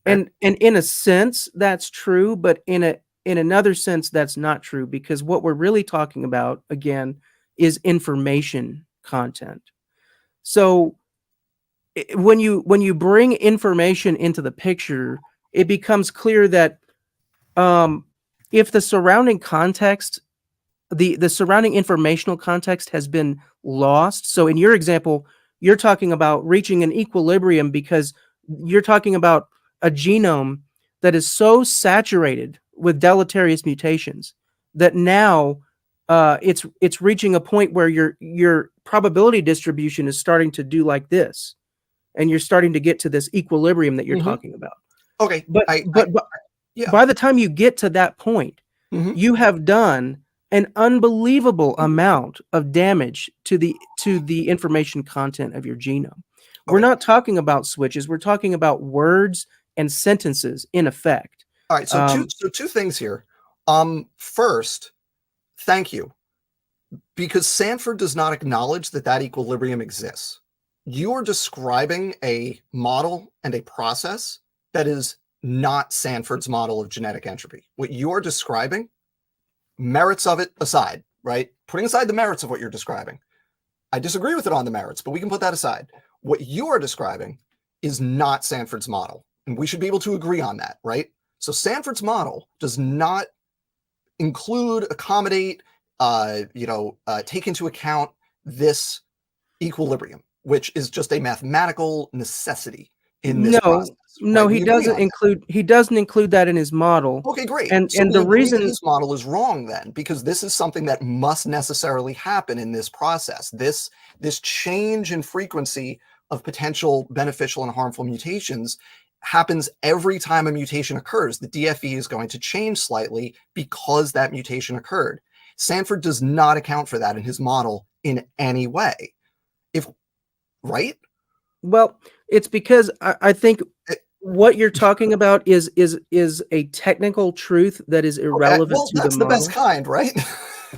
And in a sense, that's true, but in another sense, that's not true, because what we're really talking about, again, is information content. So when you bring information into the picture, it becomes clear that if the surrounding context, the surrounding informational context has been lost. So in your example, you're talking about reaching an equilibrium because you're talking about a genome that is so saturated with deleterious mutations that now it's reaching a point where your probability distribution is starting to do like this, and you're starting to get to this equilibrium that you're talking about. Okay, but by the time you get to that point, you have done an unbelievable amount of damage to the information content of your genome. We're not talking about switches. We're talking about words and sentences in effect. All right. So two things here. First, thank you, because Sanford does not acknowledge that equilibrium exists. You're describing a model and a process that is not Sanford's model of genetic entropy. What you're describing, merits of it aside, right? Putting aside the merits of what you're describing, I disagree with it on the merits, but we can put that aside. What you are describing is not Sanford's model, and we should be able to agree on that, right? So Sanford's model does not include, accommodate, take into account this equilibrium, which is just a mathematical necessity. in this process, No, right? We agree on that. he doesn't include that in his model. Okay, great. And So we the agree that reason, his model is wrong then, because this is something that must necessarily happen in this process. This change in frequency of potential beneficial and harmful mutations happens every time a mutation occurs. The DFE is going to change slightly because that mutation occurred. Sanford does not account for that in his model in any way. If right? well, it's because I think Eh, what you're talking about is a technical truth that is Okay, irrelevant well, to the that's the best model. kind, right?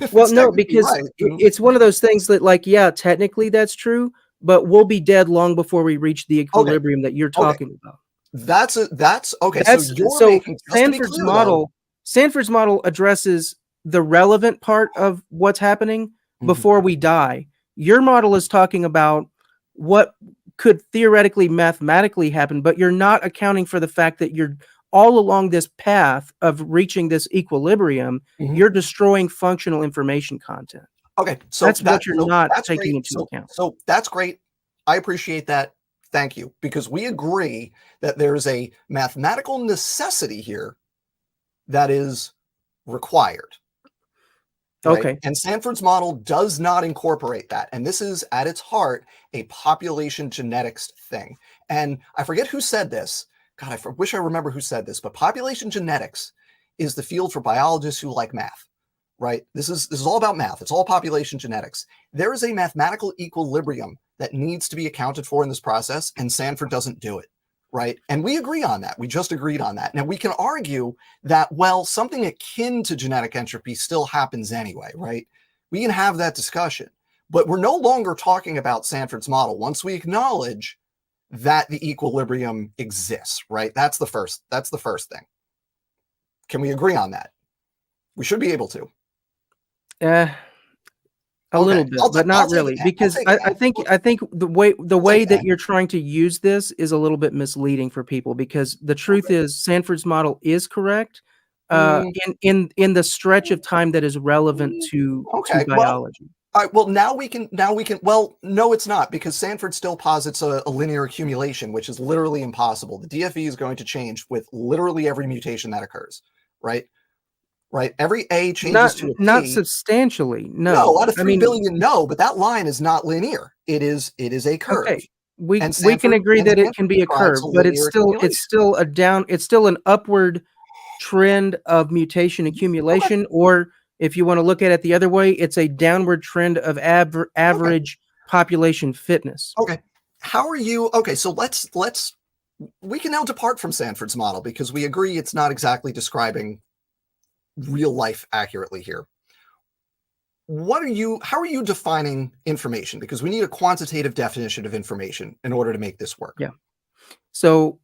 If Well, it's no, technically because right, then it's one of those things that, like, yeah, technically that's true, but we'll be dead long before we reach the okay, equilibrium that you're okay. talking about. That's okay. So That's you're so making, just to be clear though. Sanford's model addresses the relevant part of what's happening Mhm, before we die. Your model is talking about what could theoretically mathematically happen, but you're not accounting for the fact that you're all along this path of reaching this equilibrium, mhm. you're destroying functional information content. Okay, That's what you're so not that's taking great. into account. So that's great. I appreciate that. Thank you, because we agree that there's a mathematical necessity here that is required, right? Okay. And Sanford's model does not incorporate that. And this is at its heart a population genetics thing. And I forget who said this. God, wish I remember who said this, but population genetics is the field for biologists who like math, right? This is all about math. It's all population genetics. There is a mathematical equilibrium that needs to be accounted for in this process, and Sanford doesn't do it, right? And we agree on that. We just agreed on that. Now we can argue that, well, something akin to genetic entropy still happens anyway, right? We can have that discussion, but we're no longer talking about Sanford's model once we acknowledge that the equilibrium exists, right? That's the first thing. Can we agree on that? We should be able to. Uh, a Okay, little bit, but I'll not take it really, now. I'll because take it now. I think the I'll take way it that now. you're trying to use this is a little bit misleading for people, because the truth Okay. is Sanford's model is correct, Mm, in the stretch of time that is relevant mm, to okay. Well, biology. all right. Well, now we can. Well, no, it's not, because Sanford still posits a linear accumulation, which is literally impossible. The DFE is going to change with literally every mutation that occurs, right? Right. Every A changes to a Not P. substantially, No, no. out of I 3 billion, mean, no, but that line is not linear. It is a curve, okay, we and we can Sanford agree and that it Sanford can be a describes a curve, but linear accumulation. it's still an upward trend of mutation Okay. accumulation, or if you want to look at it the other way, it's a downward trend of Okay. average population fitness. Okay. How are you? Okay, so let's we can now depart from Sanford's model because we agree it's not exactly describing real life accurately here. How are you defining information? Because we need a quantitative definition of information in order to make this work. Yeah. So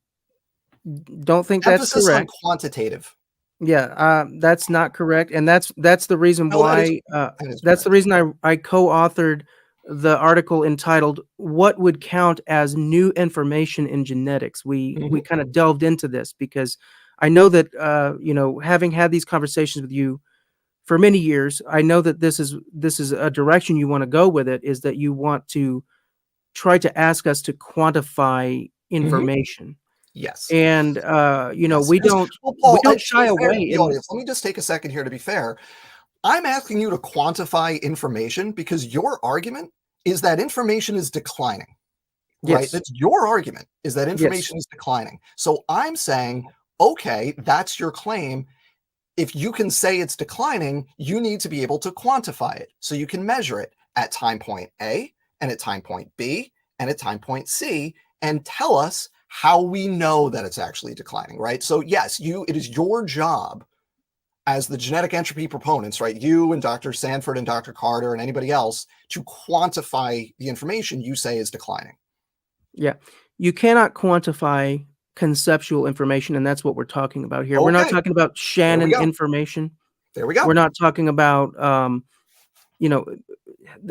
don't think that's Emphasis on correct. quantitative. Yeah, that's not correct, and that's the reason No, why. that is That's the correct. reason I co-authored the article entitled "What Would Count as New Information in Genetics." We Mhm, kind of delved into this because I know that having had these conversations with you for many years, I know that this is a direction you want to go with it. Is that you want to try to ask us to quantify mhm. information, Yes. and Yes. Well, we Paul, don't to be shy fair to away the in. audience, let me just take a second here to be fair. I'm asking you to quantify information because your argument is that information is declining, right? Yes. That's your argument, is that Yes. information is declining. So I'm saying, okay, that's your claim. If you can say it's declining, you need to be able to quantify it. So you can measure it at time point A and at time point B and at time point C and tell us how we know that it's actually declining, right? So yes, it is your job as the genetic entropy proponents, right? You and Dr. Sanford and Dr. Carter and anybody else to quantify the information you say is declining. Yeah. You cannot quantify conceptual information, and that's what we're talking about here. We're not Okay, talking about there we Shannon go. information. There we go. We're not talking about, you know,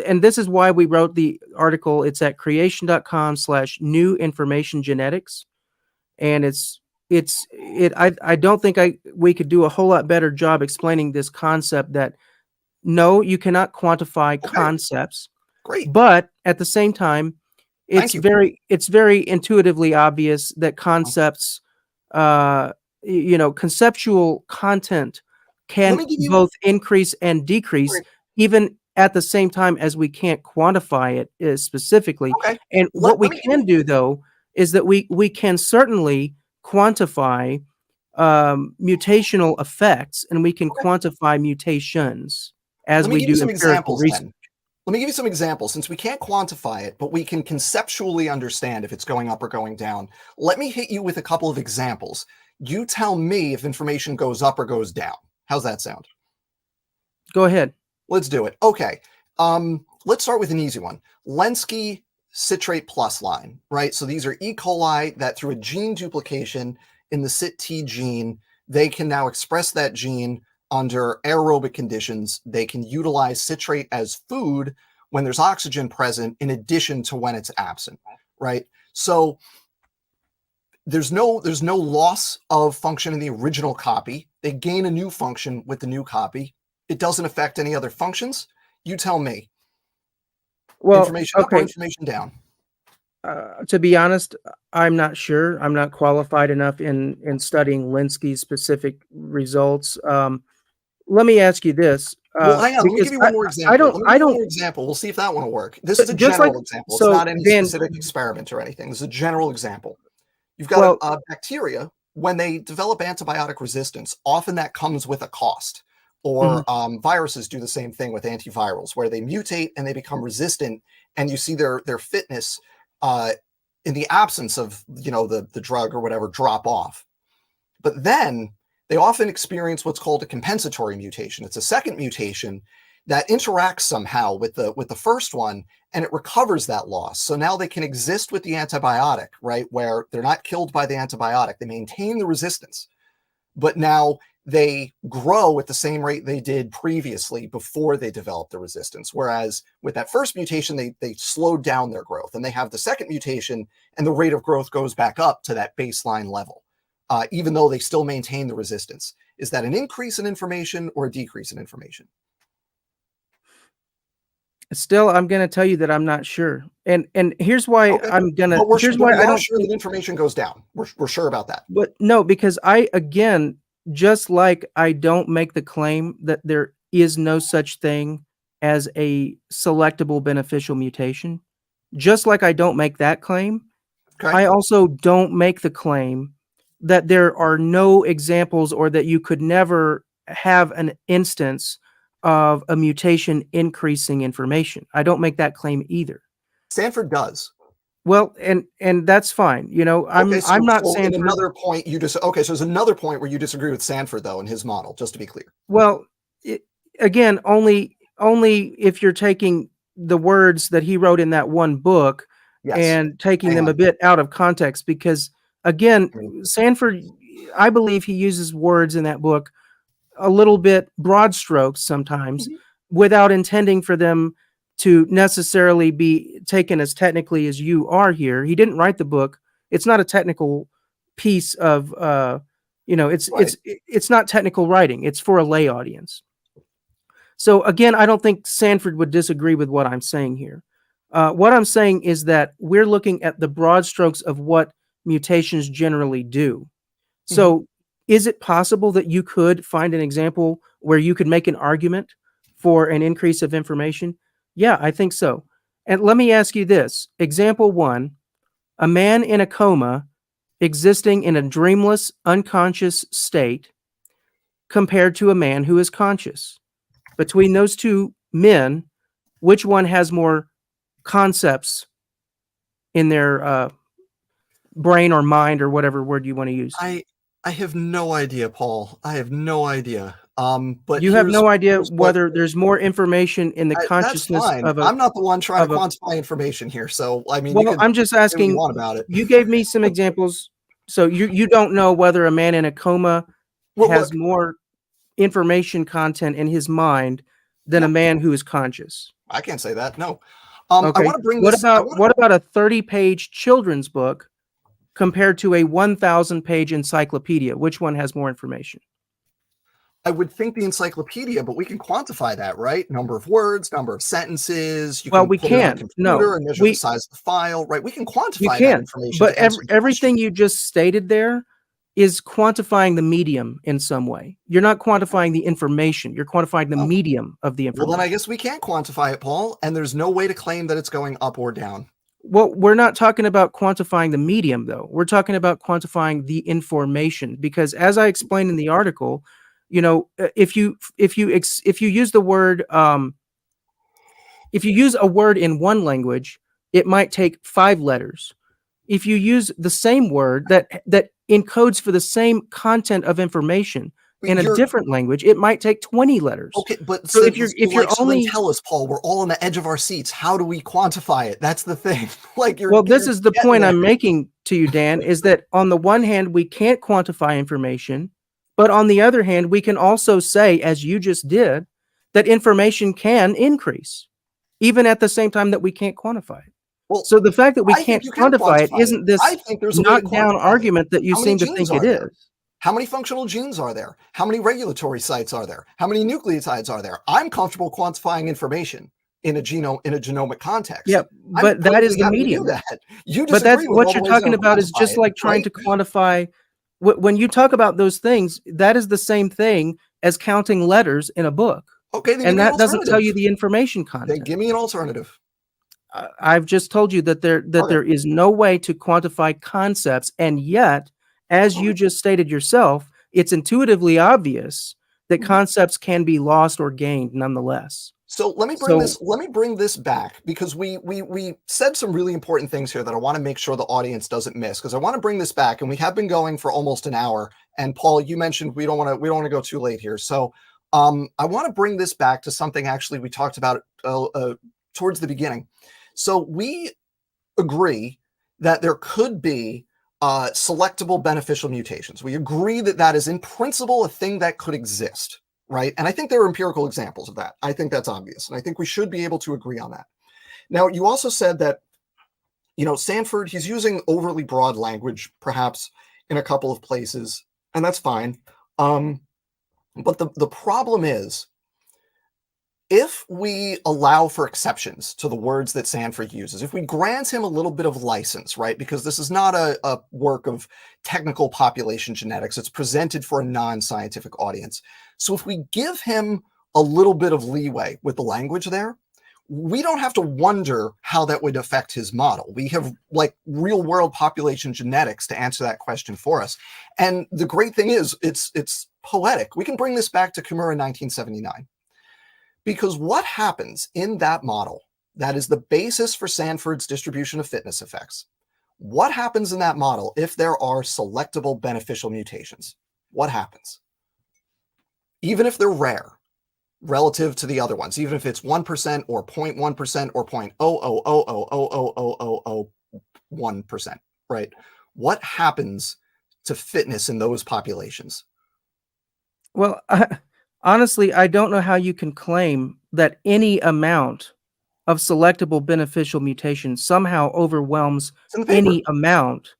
and this is why we wrote the article. It's at creation.com/new information genetics. And I don't think we could do a whole lot better job explaining this concept that no, you cannot quantify Okay, concepts, great. but at the same time, Thank you. It's very intuitively obvious that concepts, conceptual content Let can me give you. both increase and decrease, Okay. even at the same time as we can't quantify it specifically. Okay. And what Let we me give you. can do, though, is that we can certainly quantify mutational effects, and we can Okay. quantify mutations as Let me we give you do some empirical examples research. then. Let me give you some examples. Since we can't quantify it, but we can conceptually understand if it's going up or going down, let me hit you with a couple of examples. You tell me if information goes up or goes down. How's that sound? Go ahead. Let's do it. Okay. Let's start with an easy one. Lenski citrate plus line, right? So these are E. coli that through a gene duplication in the CYT gene, they can now express that gene under aerobic conditions. They can utilize citrate as food when there's oxygen present in addition to when it's absent, right? So there's no loss of function in the original copy. They gain a new function with the new copy. It doesn't affect any other functions. You tell me. Well, Information up or okay. information down? To be honest, I'm not sure. I'm not qualified enough in studying Linsky's specific results. Let me ask you this, Well, hang on. Let me because give you one more example. Let me I give you one don't more example. We'll see if that one will work. This is a just like general example. It's so not any Dan. specific experiment or anything. This is a general example. You've got Well, a bacteria. When they develop antibiotic resistance, often that comes with a cost. Or mhm. viruses do the same thing with antivirals, where they mutate and they become resistant, and you see their fitness uh, in the absence of the drug or whatever drop off. But then they often experience what's called a compensatory mutation. It's a second mutation that interacts somehow with the first one, and it recovers that loss. So now they can exist with the antibiotic, right? Where they're not killed by the antibiotic. They maintain the resistance, but now they grow at the same rate they did previously before they developed the resistance. Whereas with that first mutation, they slowed down their growth, and they have the second mutation, and the rate of growth goes back up to that baseline level, even though they still maintain the resistance. Is that an increase in information or a decrease in information? Still, I'm going to tell you that I'm not sure, and here's why Okay, here's but why we I are don't sure think. that information goes down. We're sure about that. But no, because I again, just like I don't make the claim that there is no such thing as a selectable beneficial mutation, just like I don't make that claim, Okay. I also don't make the claim that there are no examples or that you could never have an instance of a mutation increasing information. I don't make that claim either. Sanford does. Well, and that's fine. Okay, I'm not so in Sanford. another point you just okay, so there's another point where you disagree with Sanford though in his model, just to be clear. Well, again, only if you're taking the words that he wrote in that one book Yes. and taking Hang them a on. bit out of context, because again, I mean, Sanford, I believe he uses words in that book a little bit broad strokes sometimes mhm. without intending for them to necessarily be taken as technically as you are here. He didn't write the book. It's not a technical piece of Right. it's not technical writing. It's for a lay audience. So again, I don't think Sanford would disagree with what I'm saying here. What I'm saying is that we're looking at the broad strokes of what mutations generally do. Mhm. So, is it possible that you could find an example where you could make an argument for an increase of information? Yeah, I think so. And let me ask you this. Example one, a man in a coma existing in a dreamless, unconscious state compared to a man who is conscious. Between those two men, which one has more concepts in their brain or mind or whatever word you want to use? I I have no idea, Paul. I have no idea. But You have no idea here's what whether there's more information in the that's consciousness fine. I'm not the one trying to of a quantify information here. So I mean, you well, could I'm just say what you asking, want about it. you gave me some examples, so you don't know whether a man in a coma Well, has look, more information content in his mind than a no, man who is conscious. I can't say that. No. I Okay. want to bring this. I want What about a 30-page children's book compared to a 1,000-page encyclopedia? Which one has more information? I would think the encyclopedia, but we can quantify that, right? Number of words, number of sentences. You Well, can we put it on a can't. No, computer and measure the size of the file, right? We can you quantify that can. information But to answer your question. everything you just stated there is quantifying the medium in some way. You're not quantifying the information. You're quantifying the Oh, medium of the well, then I information. guess we can't quantify it, Paul, and there's no way to claim that it's going up or down. Well, we're not talking about quantifying the medium, though. We're talking about quantifying the information, because as I explained in the article, if you use the word if you use a word in one language, it might take 5 letters. If you use the same word that encodes for the same content of information in a You're different language, it might take 20 letters. okay, but So so, if you're so then only tell us, Paul. We're all on the edge of our seats. How do we quantify it? That's the thing. Like Well, this you're is the getting point there. I'm making to you, Dan, is that on the one hand, we can't quantify information, but on the other hand, we can also say, as you just did, that information can increase, even at the same time that we can't quantify it. Well, So the fact that we I think can't you can quantify it quantify it. isn't this I think there's a way to knockdown quantify it. argument that you How many seem to genes think it are there? is. How many functional genes are there? How many regulatory sites are there? How many nucleotides are there? I'm comfortable quantifying information in a genomic Yeah, context. I'm but that is perfectly the happy to do medium. that. You But that's disagree with what all the you're ways that talking I about is quantify just it, like trying right? to quantify when you talk about those things, that is the same thing as counting letters in a book. Okay, then give And me an that doesn't tell alternative. you the information Then content. give me an alternative. I've just told you that Okay. there is no way to quantify concepts, and yet, as you Okay. just stated yourself, it's intuitively obvious that concepts can be lost or gained nonetheless. So So let me bring this back because we said some really important things here that I want to make sure the audience doesn't miss, because I want to bring this back, and we have been going for almost an hour. And Paul, you mentioned we don't want to go too late here. So I want to bring this back to something actually we talked about towards the beginning. So we agree that there could be selectable beneficial mutations. We agree that that is in principle a thing that could exist, right? And I think there are empirical examples of that. I think that's obvious. And I think we should be able to agree on that. Now, you also said that, Sanford, he's using overly broad language, perhaps in a couple of places, and that's fine. But the problem is, if we allow for exceptions to the words that Sanford uses, if we grant him a little bit of license, right? Because this is not a work of technical population genetics, it's presented for a non-scientific audience. So if we give him a little bit of leeway with the language there, we don't have to wonder how that would affect his model. We have like real world population genetics to answer that question for us. And the great thing is it's poetic. We can bring this back to Kimura 1979. Because what happens in that model, that is the basis for Sanford's distribution of fitness effects, what happens in that model if there are selectable beneficial mutations? What happens? Even if they're rare relative to the other ones, even if it's 1% or 0.1% or 0.000000001%, right? What happens to fitness in those populations? well, honestly, I don't know how you can claim that any amount of selectable beneficial mutation somehow overwhelms It's in the paper. any amount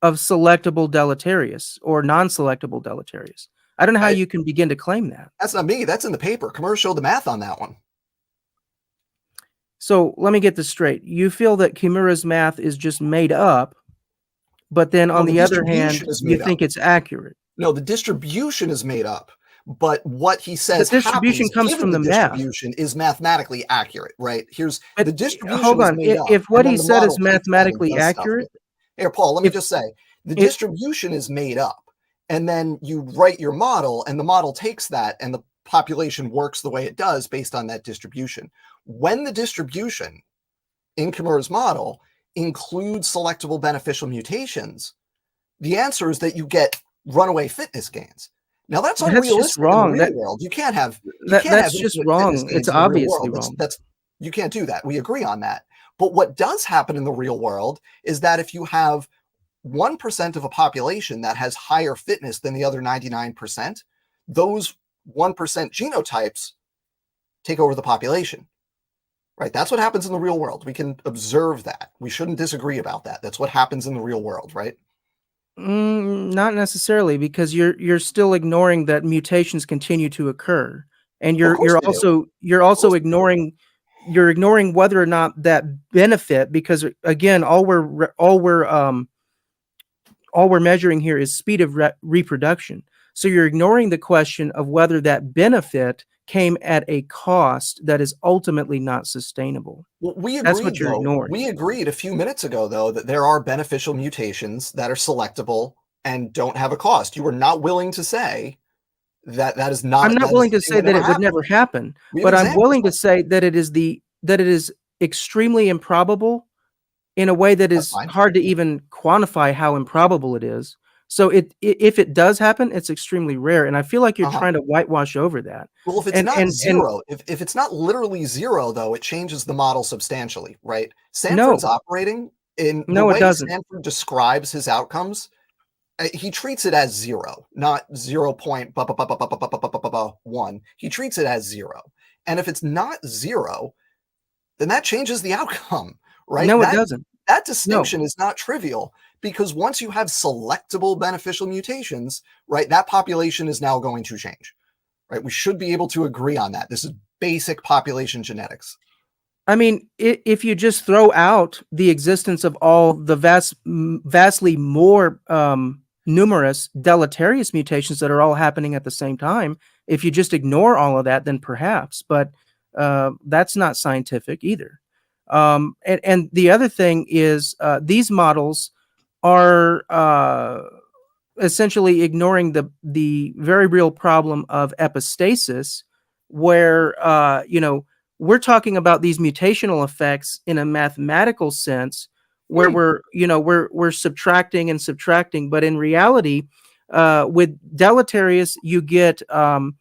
of selectable deleterious or non-selectable deleterious. I don't know how you can begin to claim that. That's not me. That's in the paper. Commercial showed the math on that one. So let me get this straight. You feel that Kimura's math is just made up, but then No, on the the other hand, distribution is you made up. think it's accurate. No, the distribution is made up. But what he The says distribution happens comes given from the the math. distribution is mathematically accurate, right? Here's But the distribution hold is on. made up, If and what then he the said is model takes that and mathematically does stuff accurate, with it. Here, Paul, let me if just say the it, distribution is made up, and then you write your model, and the model takes that, and the population works the way it does based on that distribution. When the distribution in Kimura's model includes selectable beneficial mutations, the answer is that you get runaway fitness gains. Now that's that's just unrealistic in the wrong. real world. You can't have That's just infinite fitness wrong. It's gains in the real obviously world. wrong. That's you can't do that. We agree on that. But what does happen in the real world is that if you have 1% of a population that has higher fitness than the other 99%, those 1% genotypes take over the population. Right? That's what happens in the real world. We can observe that. We shouldn't disagree about that. That's what happens in the real world, right? Not necessarily, because you're still ignoring that mutations continue to occur, and Of you're course you're they do. also you're Of also course they do. ignoring whether or not that benefit, because again, all we're measuring here is speed of reproduction. So you're ignoring the question of whether that benefit came at a cost that is ultimately not sustainable. Well, we That's what agreed, you're though. ignoring. We agreed a few minutes ago, though, that there are beneficial mutations that are selectable and don't have a cost. You were not willing to say that I'm not that is willing the to thing say that that never it would happened. never happen, We have but I'm examples, willing to though. say that it is extremely improbable in a way that That's is fine. hard to even quantify how improbable it is. So if it does happen, it's extremely rare, and I feel like you're Uh-huh. trying to whitewash over that. Well, if it's And not and and zero, if it's not literally zero, though, it changes the model substantially, right? Sanford's no, operating in the no, it way doesn't. Sanford describes his outcomes. He treats it as zero, not 0 point 1. He treats it as zero. And if it's not zero, then that changes the outcome, right? No, it doesn't. That No. distinction is not trivial because once you have selectable beneficial mutations, right, that population is now going to change, right? We should be able to agree on that. This is basic population genetics. I mean, if you just throw out the existence of all the vastly more numerous deleterious mutations that are all happening at the same time, if you just ignore all of that, then perhaps. But that's not scientific either. And the other thing is, these models are essentially ignoring the very real problem of epistasis, where we're talking about these mutational effects in a mathematical sense, where Mm, we're subtracting and subtracting, but in reality, with deleterious, you get synergistic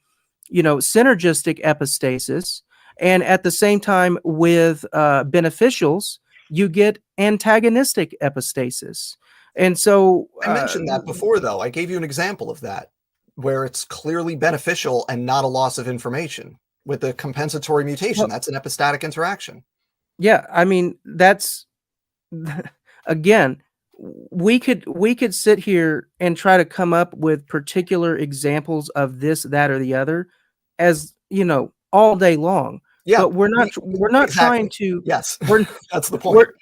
epistasis, and at the same time with beneficials, you get antagonistic epistasis. And so I mentioned that before, though. I gave you an example of that where it's clearly beneficial and not a loss of information. With the compensatory mutation, well, that's an epistatic interaction. yeah, I mean, that's again, we could sit here and try to come up with particular examples of this, that, or the other, as all day long. Yeah, But we're not trying exactly. to Yes, we're that's the point. we're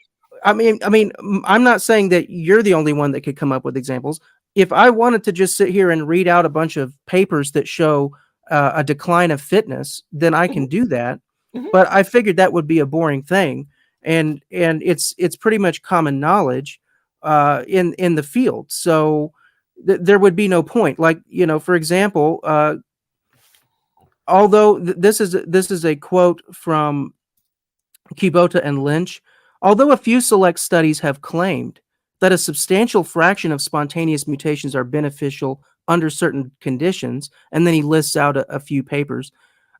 I'm not saying that you're the only one that could come up with examples. If I wanted to just sit here and read out a bunch of papers that show a decline of fitness, then I Mhm, can do that. mhm. But I figured that would be a boring thing, and it's pretty much common knowledge in the field. So there would be no point. Like, for example, although this is a quote from Kubota and Lynch, although a few select studies have claimed that a substantial fraction of spontaneous mutations are beneficial under certain conditions, and then he lists out a few papers,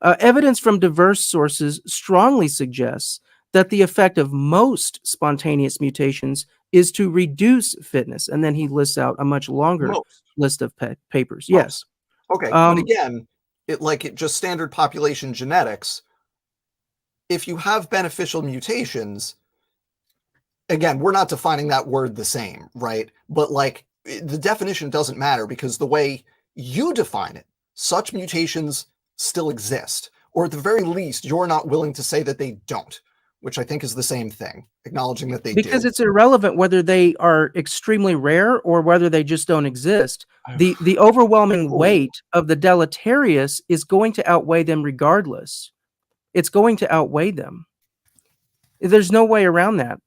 evidence from diverse sources strongly suggests that the effect of most spontaneous mutations is to reduce fitness, and then he lists out a much longer Most, list of papers. Yes. most. Okay, but Um, again, it just standard population genetics. If you have beneficial mutations, again, we're not defining that word the same, right? But like the definition doesn't matter because the way you define it, such mutations still exist. Or at the very least, you're not willing to say that they don't, which I think is the same thing, acknowledging that they because do. it's irrelevant whether they are extremely rare or whether they just don't exist. I've, The overwhelming oh, weight of the deleterious is going to outweigh them regardless. It's going to outweigh them. There's no way around that.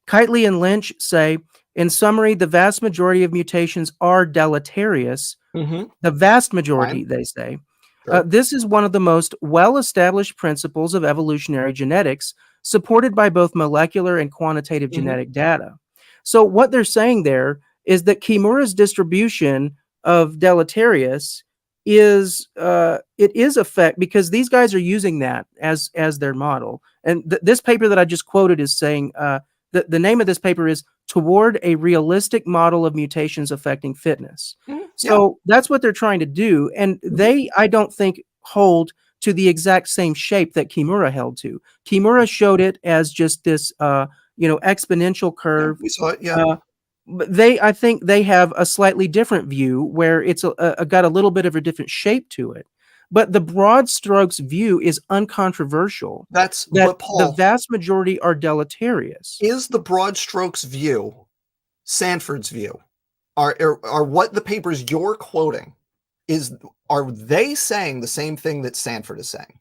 Kitely and Lynch say, in summary, the vast majority of mutations are deleterious. mm-hmm, The vast fine, majority, they say. sure. This is one of the most well established principles of evolutionary genetics, supported by both molecular and quantitative Mm-hmm, genetic data. So, what they're saying there is that Kimura's distribution of deleterious is it is effect, because these guys are using that as their model. And this paper that I just quoted is saying the name of this paper is "Toward a Realistic Model of Mutations Affecting Fitness." mm-hmm, yeah. So that's what they're trying to do. And Mm-hmm, they, I don't think, hold to the exact same shape that Kimura held to. Kimura showed it as just this, exponential yeah, curve. we saw it. Yeah. Uh, I think they have a slightly different view where it's got a little bit of a different shape to it. But the broad strokes view is uncontroversial that But the Paul, vast majority are deleterious. is the broad strokes view Sanford's view? Are what the papers you're quoting are they saying the same thing that Sanford is saying?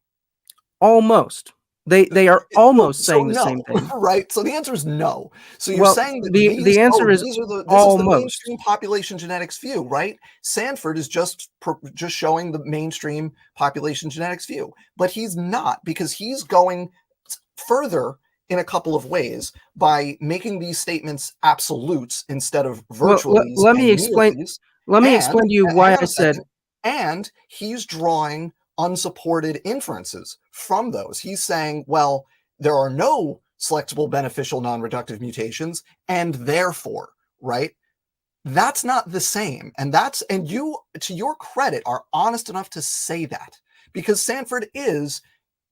Almost. They are almost So saying the no, same thing. right? So the answer is no. So you're Well, saying that the answer is this is the almost. mainstream population genetics view, right? Sanford is just showing the mainstream population genetics view, but he's not, because he's going further in a couple of ways by making these statements absolutes instead of Well, virtuallys let me and explain. nearlys. Let me And explain to you hang why on I a said second. And he's drawing unsupported inferences from those. He's saying, well, there are no selectable beneficial non-reductive mutations, and therefore, right? That's not the same. And you, to your credit, are honest enough to say that, because Sanford is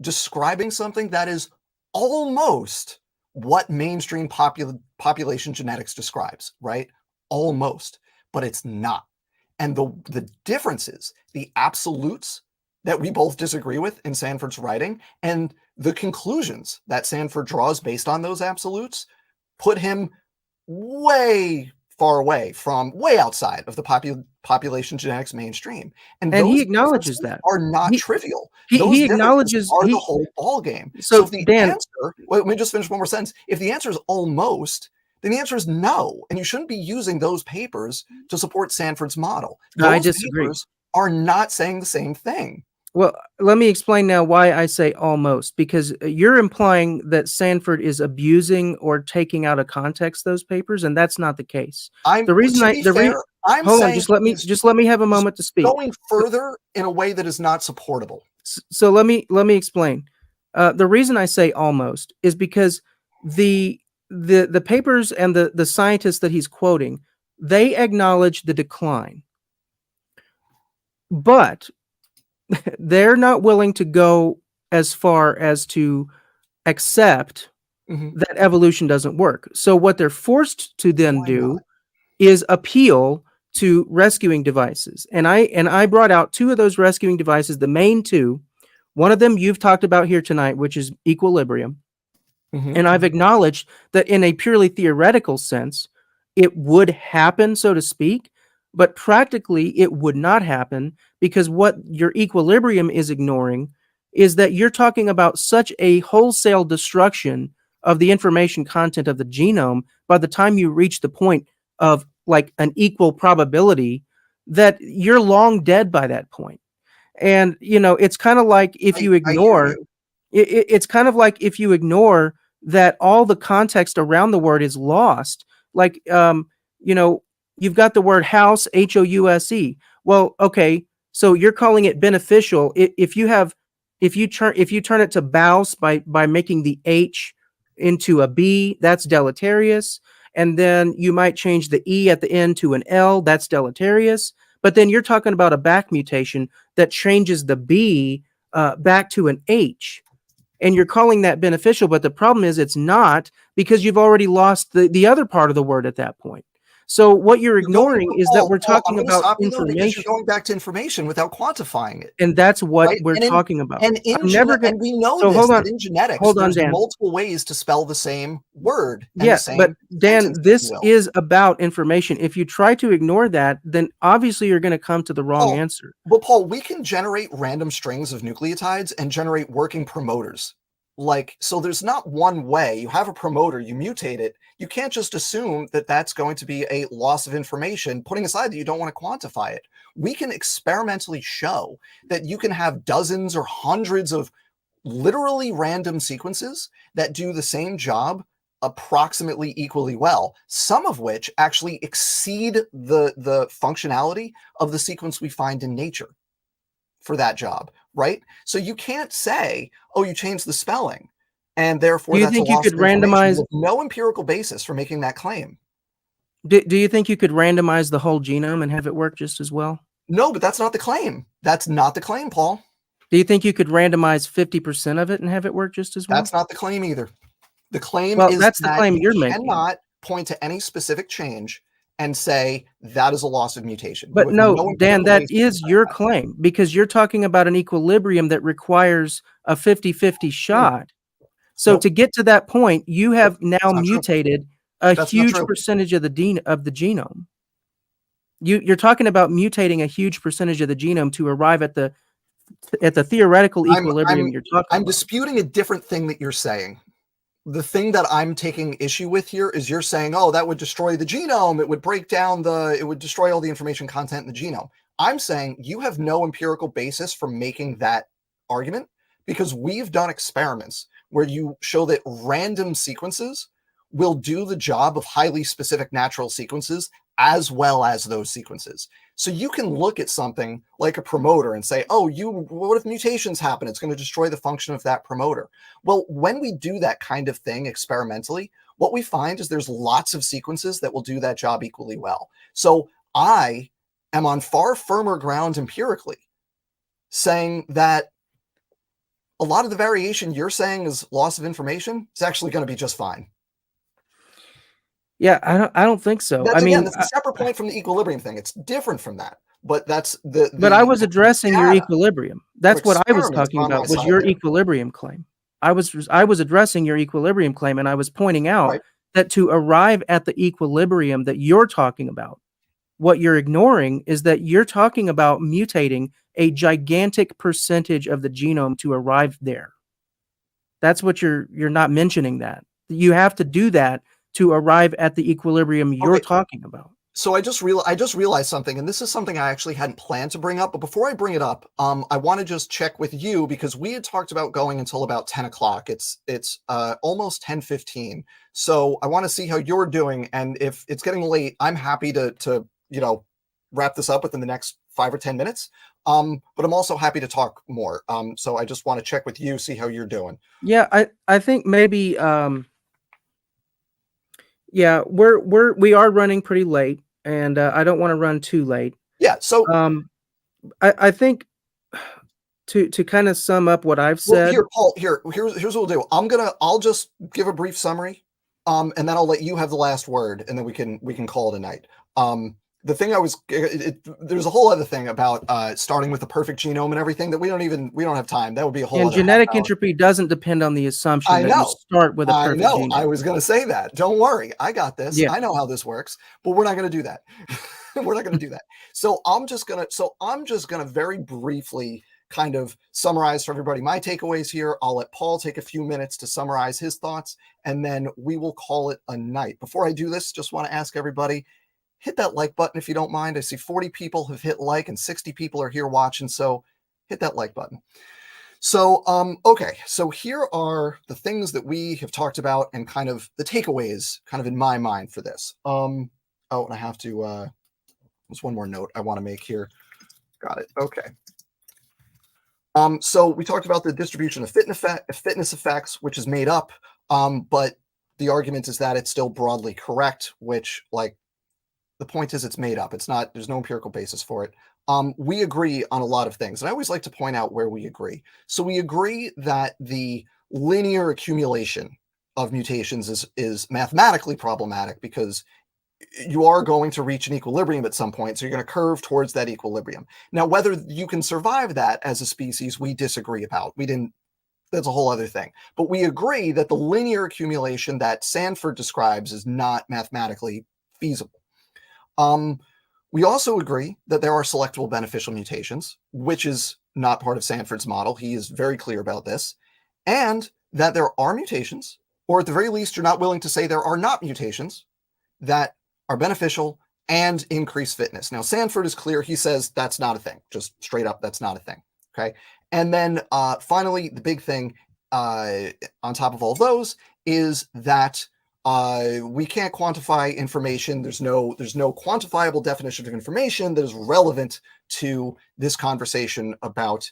describing something that is almost what mainstream population genetics describes, right? Almost, but it's not. And the differences, the absolutes that we both disagree with in Sanford's writing, and the conclusions that Sanford draws based on those absolutes, put him way far away from, way outside of the population genetics mainstream. And and he those acknowledges differences that. are not He trivial. he Those differences acknowledges are the he whole ball game. So so if the Dan, answer, let me just finish one more sentence. If the answer is almost, then the answer is no. And you shouldn't be using those papers to support Sanford's model. I Those disagree. papers are not saying the same thing. Well, let me explain now why I say almost, because you're implying that Sanford is abusing or taking out of context those papers, and that's not the case. I'm The reason to I be the re fair, I'm hold on, saying just let me have a he's moment to speak. going further in a way that is not supportable. So let me explain. The reason I say almost is because the the papers and the scientists that he's quoting, they acknowledge the decline, but they're not willing to go as far as to accept Mhm. that evolution doesn't work. So what they're forced to then Why not? do is appeal to rescuing devices. And I brought out two of those rescuing devices, the main two. One of them you've talked about here tonight, which is equilibrium. Mhm. And I've acknowledged that in a purely theoretical sense, it would happen, so to speak, but practically it would not happen, because what your equilibrium is ignoring is that you're talking about such a wholesale destruction of the information content of the genome by the time you reach the point of like an equal probability that you're long dead by that point. And it's kind of like if you I hear ignore you. it's kind of like if you ignore that all the context around the word is lost. Like, you know, you've got the word house, House. Well, okay, so you're calling it beneficial. If you turn it to bouse by making the H into a B, that's deleterious. And then you might change the E at the end to an L, that's deleterious. But then you're talking about a back mutation that changes the B back to an H, and you're calling that beneficial, but the problem is it's not, because you've already lost the other part of the word at that point. So what you're ignoring is that we're Paul, I'm talking going to about stop you there, because you're information, going back to information without quantifying it, and that's what right? we're talking about. And I'm never going and we know so this, that in genetics hold on, there's Dan. multiple ways to spell the same word and the Yeah, but same Dan, sentence, if you this will. is about information. If you try to ignore that, then obviously you're going to come to the wrong Paul, answer. but Paul, we can generate random strings of nucleotides and generate working promoters. So there's not one way. You have a promoter, you mutate it. You can't just assume that that's going to be a loss of information, putting aside that you don't want to quantify it. We can experimentally show that you can have dozens or hundreds of literally random sequences that do the same job approximately equally well, some of which actually exceed the functionality of the sequence we find in nature for that job, right? So you can't say, oh, you changed the spelling, and Do therefore you that's a think you loss could of information, randomize with no empirical basis for making that claim. do you think you could randomize the whole genome and have it work just as well? No, but that's not the claim. That's not the claim, Paul. Do you think you could randomize 50% of it and have it work just as well? That's not the claim either. The claim Well, is that's the that claim you you're making. cannot point to any specific change and say that is a loss of mutation. You But have no, no Dan, empirical that basis for is saying your that. claim because you're talking about an equilibrium that requires a 50-50 shot. So Nope. to get to that point, you Nope. have now That's not true. mutated a That's not huge true. percentage of the genome. You're talking about mutating a huge percentage of the genome to arrive at the theoretical I'm equilibrium I'm you're talking I'm about. disputing a different thing that you're saying. The thing that I'm taking issue with here is you're saying, oh, that would destroy the genome. It would break down it would destroy all the information content in the genome. I'm saying you have no empirical basis for making that argument because we've done experiments where you show that random sequences will do the job of highly specific natural sequences as well as those sequences. So you can look at something like a promoter and say, oh, what if mutations happen? It's going to destroy the function of that promoter. Well, when we do that kind of thing experimentally, what we find is there's lots of sequences that will do that job equally well. So I am on far firmer ground empirically saying that a lot of the variation you're saying is loss of information is actually going to be just fine. Yeah, I don't think so. I That's again, mean, that's a separate point from the equilibrium thing. It's different from that, but that's but I was the addressing your data equilibrium. from That's what I was experiments talking are on my about, was side your there. equilibrium claim. I was addressing your equilibrium claim, and I was pointing out Right. that to arrive at the equilibrium that you're talking about, what you're ignoring is that you're talking about mutating a gigantic percentage of the genome to arrive there. That's what you're not mentioning that. You have to do that to arrive at the equilibrium you're Okay. talking about. So I just realized something, and this is something I actually hadn't planned to bring up. But before I bring it up, I want to just check with you because we had talked about going until about 10 o'clock. It's almost 10:15. So I want to see how you're doing, and if it's getting late, I'm happy to wrap this up within the next 5 or 10 minutes. But I'm also happy to talk more. So I just want to check with you, see how you're doing. Yeah, I think maybe yeah, we are running pretty late, and I don't want to run too late. Yeah. So Um, I think to kind of sum up what I've well, said. here, Paul, here's what we'll do. I'll just give a brief summary, and then I'll let you have the last word, and then we can call it a night. The thing there's a whole other thing about starting with the perfect genome and everything that we don't have time. That would be a whole And other half genetic hour. entropy doesn't depend on the assumption I that you know. start with a I perfect know. I genome. was going to say that. Don't worry. I got this. Yeah. I know how this works, but we're not going to do that. We're not going to do that. So I'm just going to very briefly kind of summarize for everybody my takeaways here. I'll let Paul take a few minutes to summarize his thoughts, and then we will call it a night. Before I do this, just want to ask everybody, hit that like button if you don't mind. I see 40 people have hit like and 60 people are here watching. So hit that like button. So, okay, so here are the things that we have talked about and kind of the takeaways kind of in my mind for this. Oh, and I have to, there's one more note I want to make here. Got it. Okay. So we talked about the distribution of fitness effects, which is made up, but the argument is that it's still broadly correct, which the point is it's made up. It's not, there's no empirical basis for it. We agree on a lot of things. And I always like to point out where we agree. So we agree that the linear accumulation of mutations is mathematically problematic because you are going to reach an equilibrium at some point. So you're going to curve towards that equilibrium. Now, whether you can survive that as a species, we disagree about. That's a whole other thing. But we agree that the linear accumulation that Sanford describes is not mathematically feasible. We also agree that there are selectable beneficial mutations, which is not part of Sanford's model. He is very clear about this. And that there are mutations, or at the very least, you're not willing to say there are not mutations that are beneficial and increase fitness. Now, Sanford is clear. He says that's not a thing. Just straight up, that's not a thing. Okay. And then finally, the big thing on top of all of those is that we can't quantify information. There's no quantifiable definition of information that is relevant to this conversation about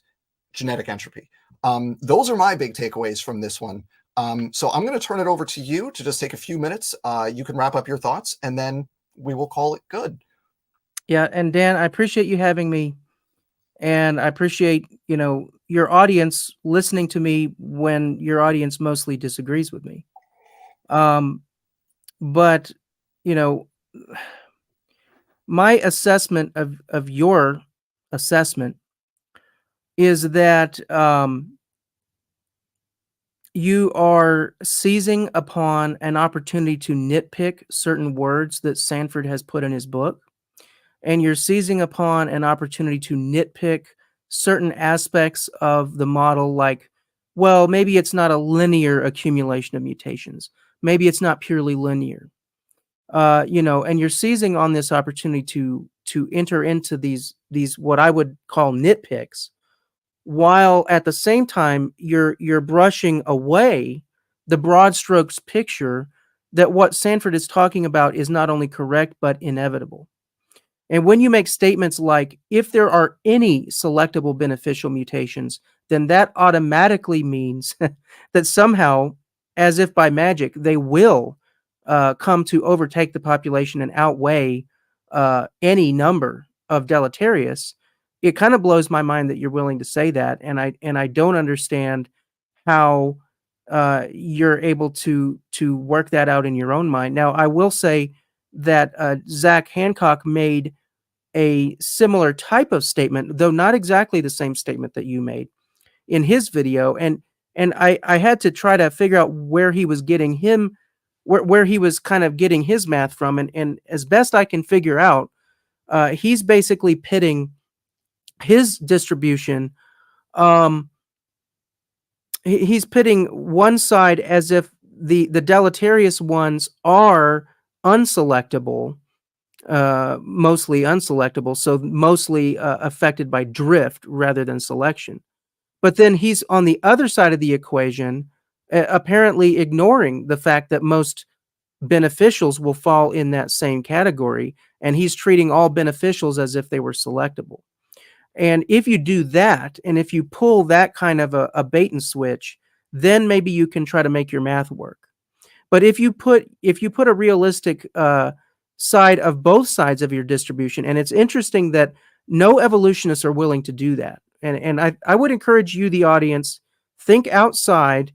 genetic entropy. Those are my big takeaways from this one. So I'm going to turn it over to you to just take a few minutes. You can wrap up your thoughts, and then we will call it good. Yeah, and Dan, I appreciate you having me, and I appreciate, your audience listening to me when your audience mostly disagrees with me. But, you know, My assessment of your assessment is that you are seizing upon an opportunity to nitpick certain words that Sanford has put in his book, and you're seizing upon an opportunity to nitpick certain aspects of the model, like, well, maybe it's not a linear accumulation of mutations. Maybe it's not purely linear. And you're seizing on this opportunity to enter into these what I would call nitpicks, while at the same time you're brushing away the broad strokes picture that what Sanford is talking about is not only correct but inevitable. And when you make statements like, if there are any selectable beneficial mutations, then that automatically means that somehow, as if by magic, they will come to overtake the population and outweigh any number of deleterious. It kind of blows my mind that you're willing to say that, and I don't understand how you're able to work that out in your own mind. Now, I will say that Zach Hancock made a similar type of statement, though not exactly the same statement that you made in his video, and I had to try to figure out where he was getting where he was kind of getting his math from, and as best I can figure out, he's basically pitting his distribution. Um, he's pitting one side as if the deleterious ones are unselectable, mostly unselectable, so mostly affected by drift rather than selection. But then he's on the other side of the equation, apparently ignoring the fact that most beneficials will fall in that same category, and he's treating all beneficials as if they were selectable. And if you do that, and if you pull that kind of a bait and switch, then maybe you can try to make your math work. But if you put a realistic side of both sides of your distribution, and it's interesting that no evolutionists are willing to do that. And I would encourage you, the audience, think outside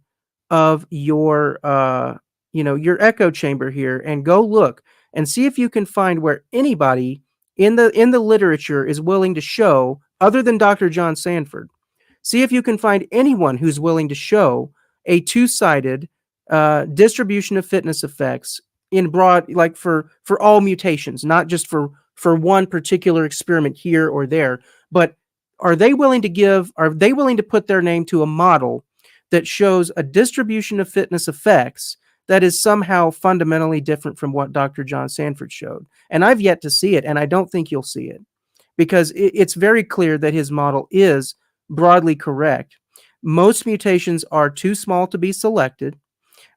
of your echo chamber here and go look and see if you can find where anybody in the literature is willing to show, other than Dr. John Sanford, see if you can find anyone who's willing to show a two-sided distribution of fitness effects in broad, like for all mutations, not just for one particular experiment here or there, but are they willing to put their name to a model that shows a distribution of fitness effects that is somehow fundamentally different from what Dr. John Sanford showed? And I've yet to see it, and I don't think you'll see it, because it's very clear that his model is broadly correct. Most mutations are too small to be selected.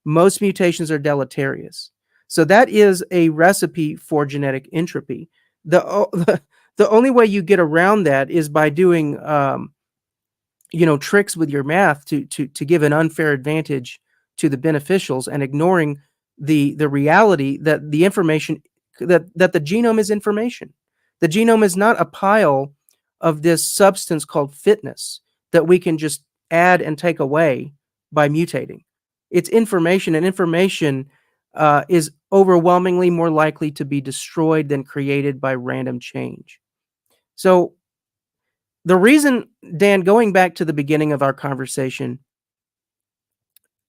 Most mutations are deleterious. So that is a recipe for genetic entropy. The only way you get around that is by doing tricks with your math to give an unfair advantage to the beneficials, and ignoring the reality that the information that the genome is information. The genome is not a pile of this substance called fitness that we can just add and take away by mutating. It's information, and information is overwhelmingly more likely to be destroyed than created by random change. So the reason, Dan, going back to the beginning of our conversation,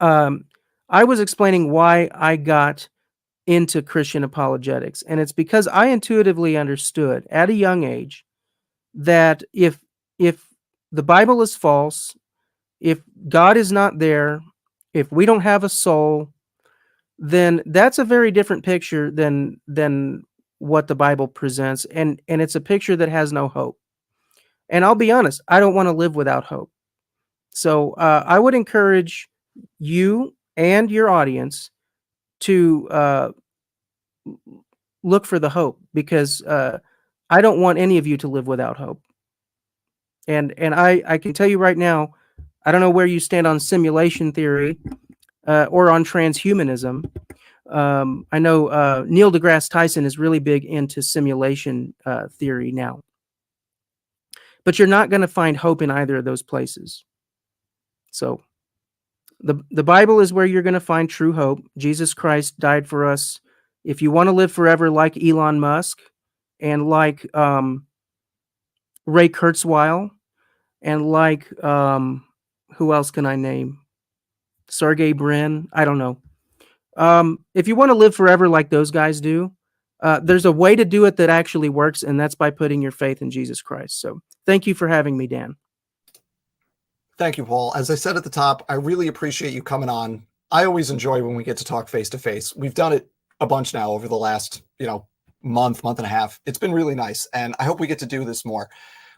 I was explaining why I got into Christian apologetics, and it's because I intuitively understood at a young age that if the Bible is false, if God is not there, if we don't have a soul, then that's a very different picture than what the Bible presents, and it's a picture that has no hope. And I'll be honest, I don't want to live without hope. So I would encourage you and your audience to look for the hope, because I don't want any of you to live without hope. And I can tell you right now, I don't know where you stand on simulation theory or on transhumanism. I know Neil deGrasse Tyson is really big into simulation theory now. But you're not going to find hope in either of those places. So the Bible is where you're going to find true hope. Jesus Christ died for us. If you want to live forever like Elon Musk, and like Ray Kurzweil, and like who else can I name? Sergey Brin. I don't know. If you want to live forever like those guys do, there's a way to do it that actually works, and that's by putting your faith in Jesus Christ. So thank you for having me, Dan. Thank you, Paul. As I said at the top, I really appreciate you coming on. I always enjoy when we get to talk face to face. We've done it a bunch now over the last, month and a half. It's been really nice, and I hope we get to do this more.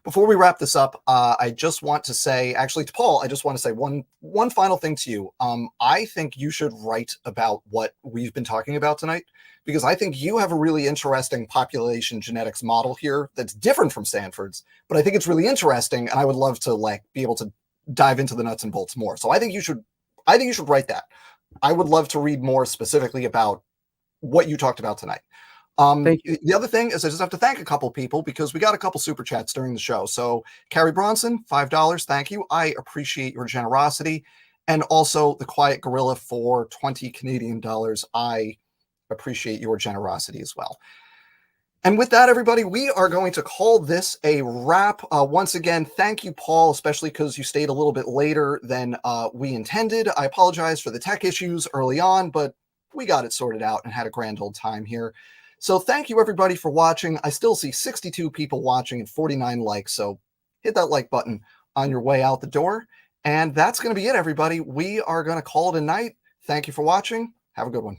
Before we wrap this up, I just want to say, actually, to Paul, I just want to say one final thing to you. I think you should write about what we've been talking about tonight, because I think you have a really interesting population genetics model here that's different from Sanford's, but I think it's really interesting, and I would love to be able to dive into the nuts and bolts more. So I think you should write that. I would love to read more specifically about what you talked about tonight. Thank you. The other thing is I just have to thank a couple people because we got a couple super chats during the show. So Carrie Bronson, $5. Thank you. I appreciate your generosity. And also the Quiet Gorilla for 20 Canadian dollars. I appreciate your generosity as well. And with that, everybody, we are going to call this a wrap. Once again, thank you, Paul, especially because you stayed a little bit later than we intended. I apologize for the tech issues early on, but we got it sorted out and had a grand old time here. So thank you, everybody, for watching. I still see 62 people watching and 49 likes, so hit that like button on your way out the door. And that's going to be it, everybody. We are going to call it a night. Thank you for watching. Have a good one.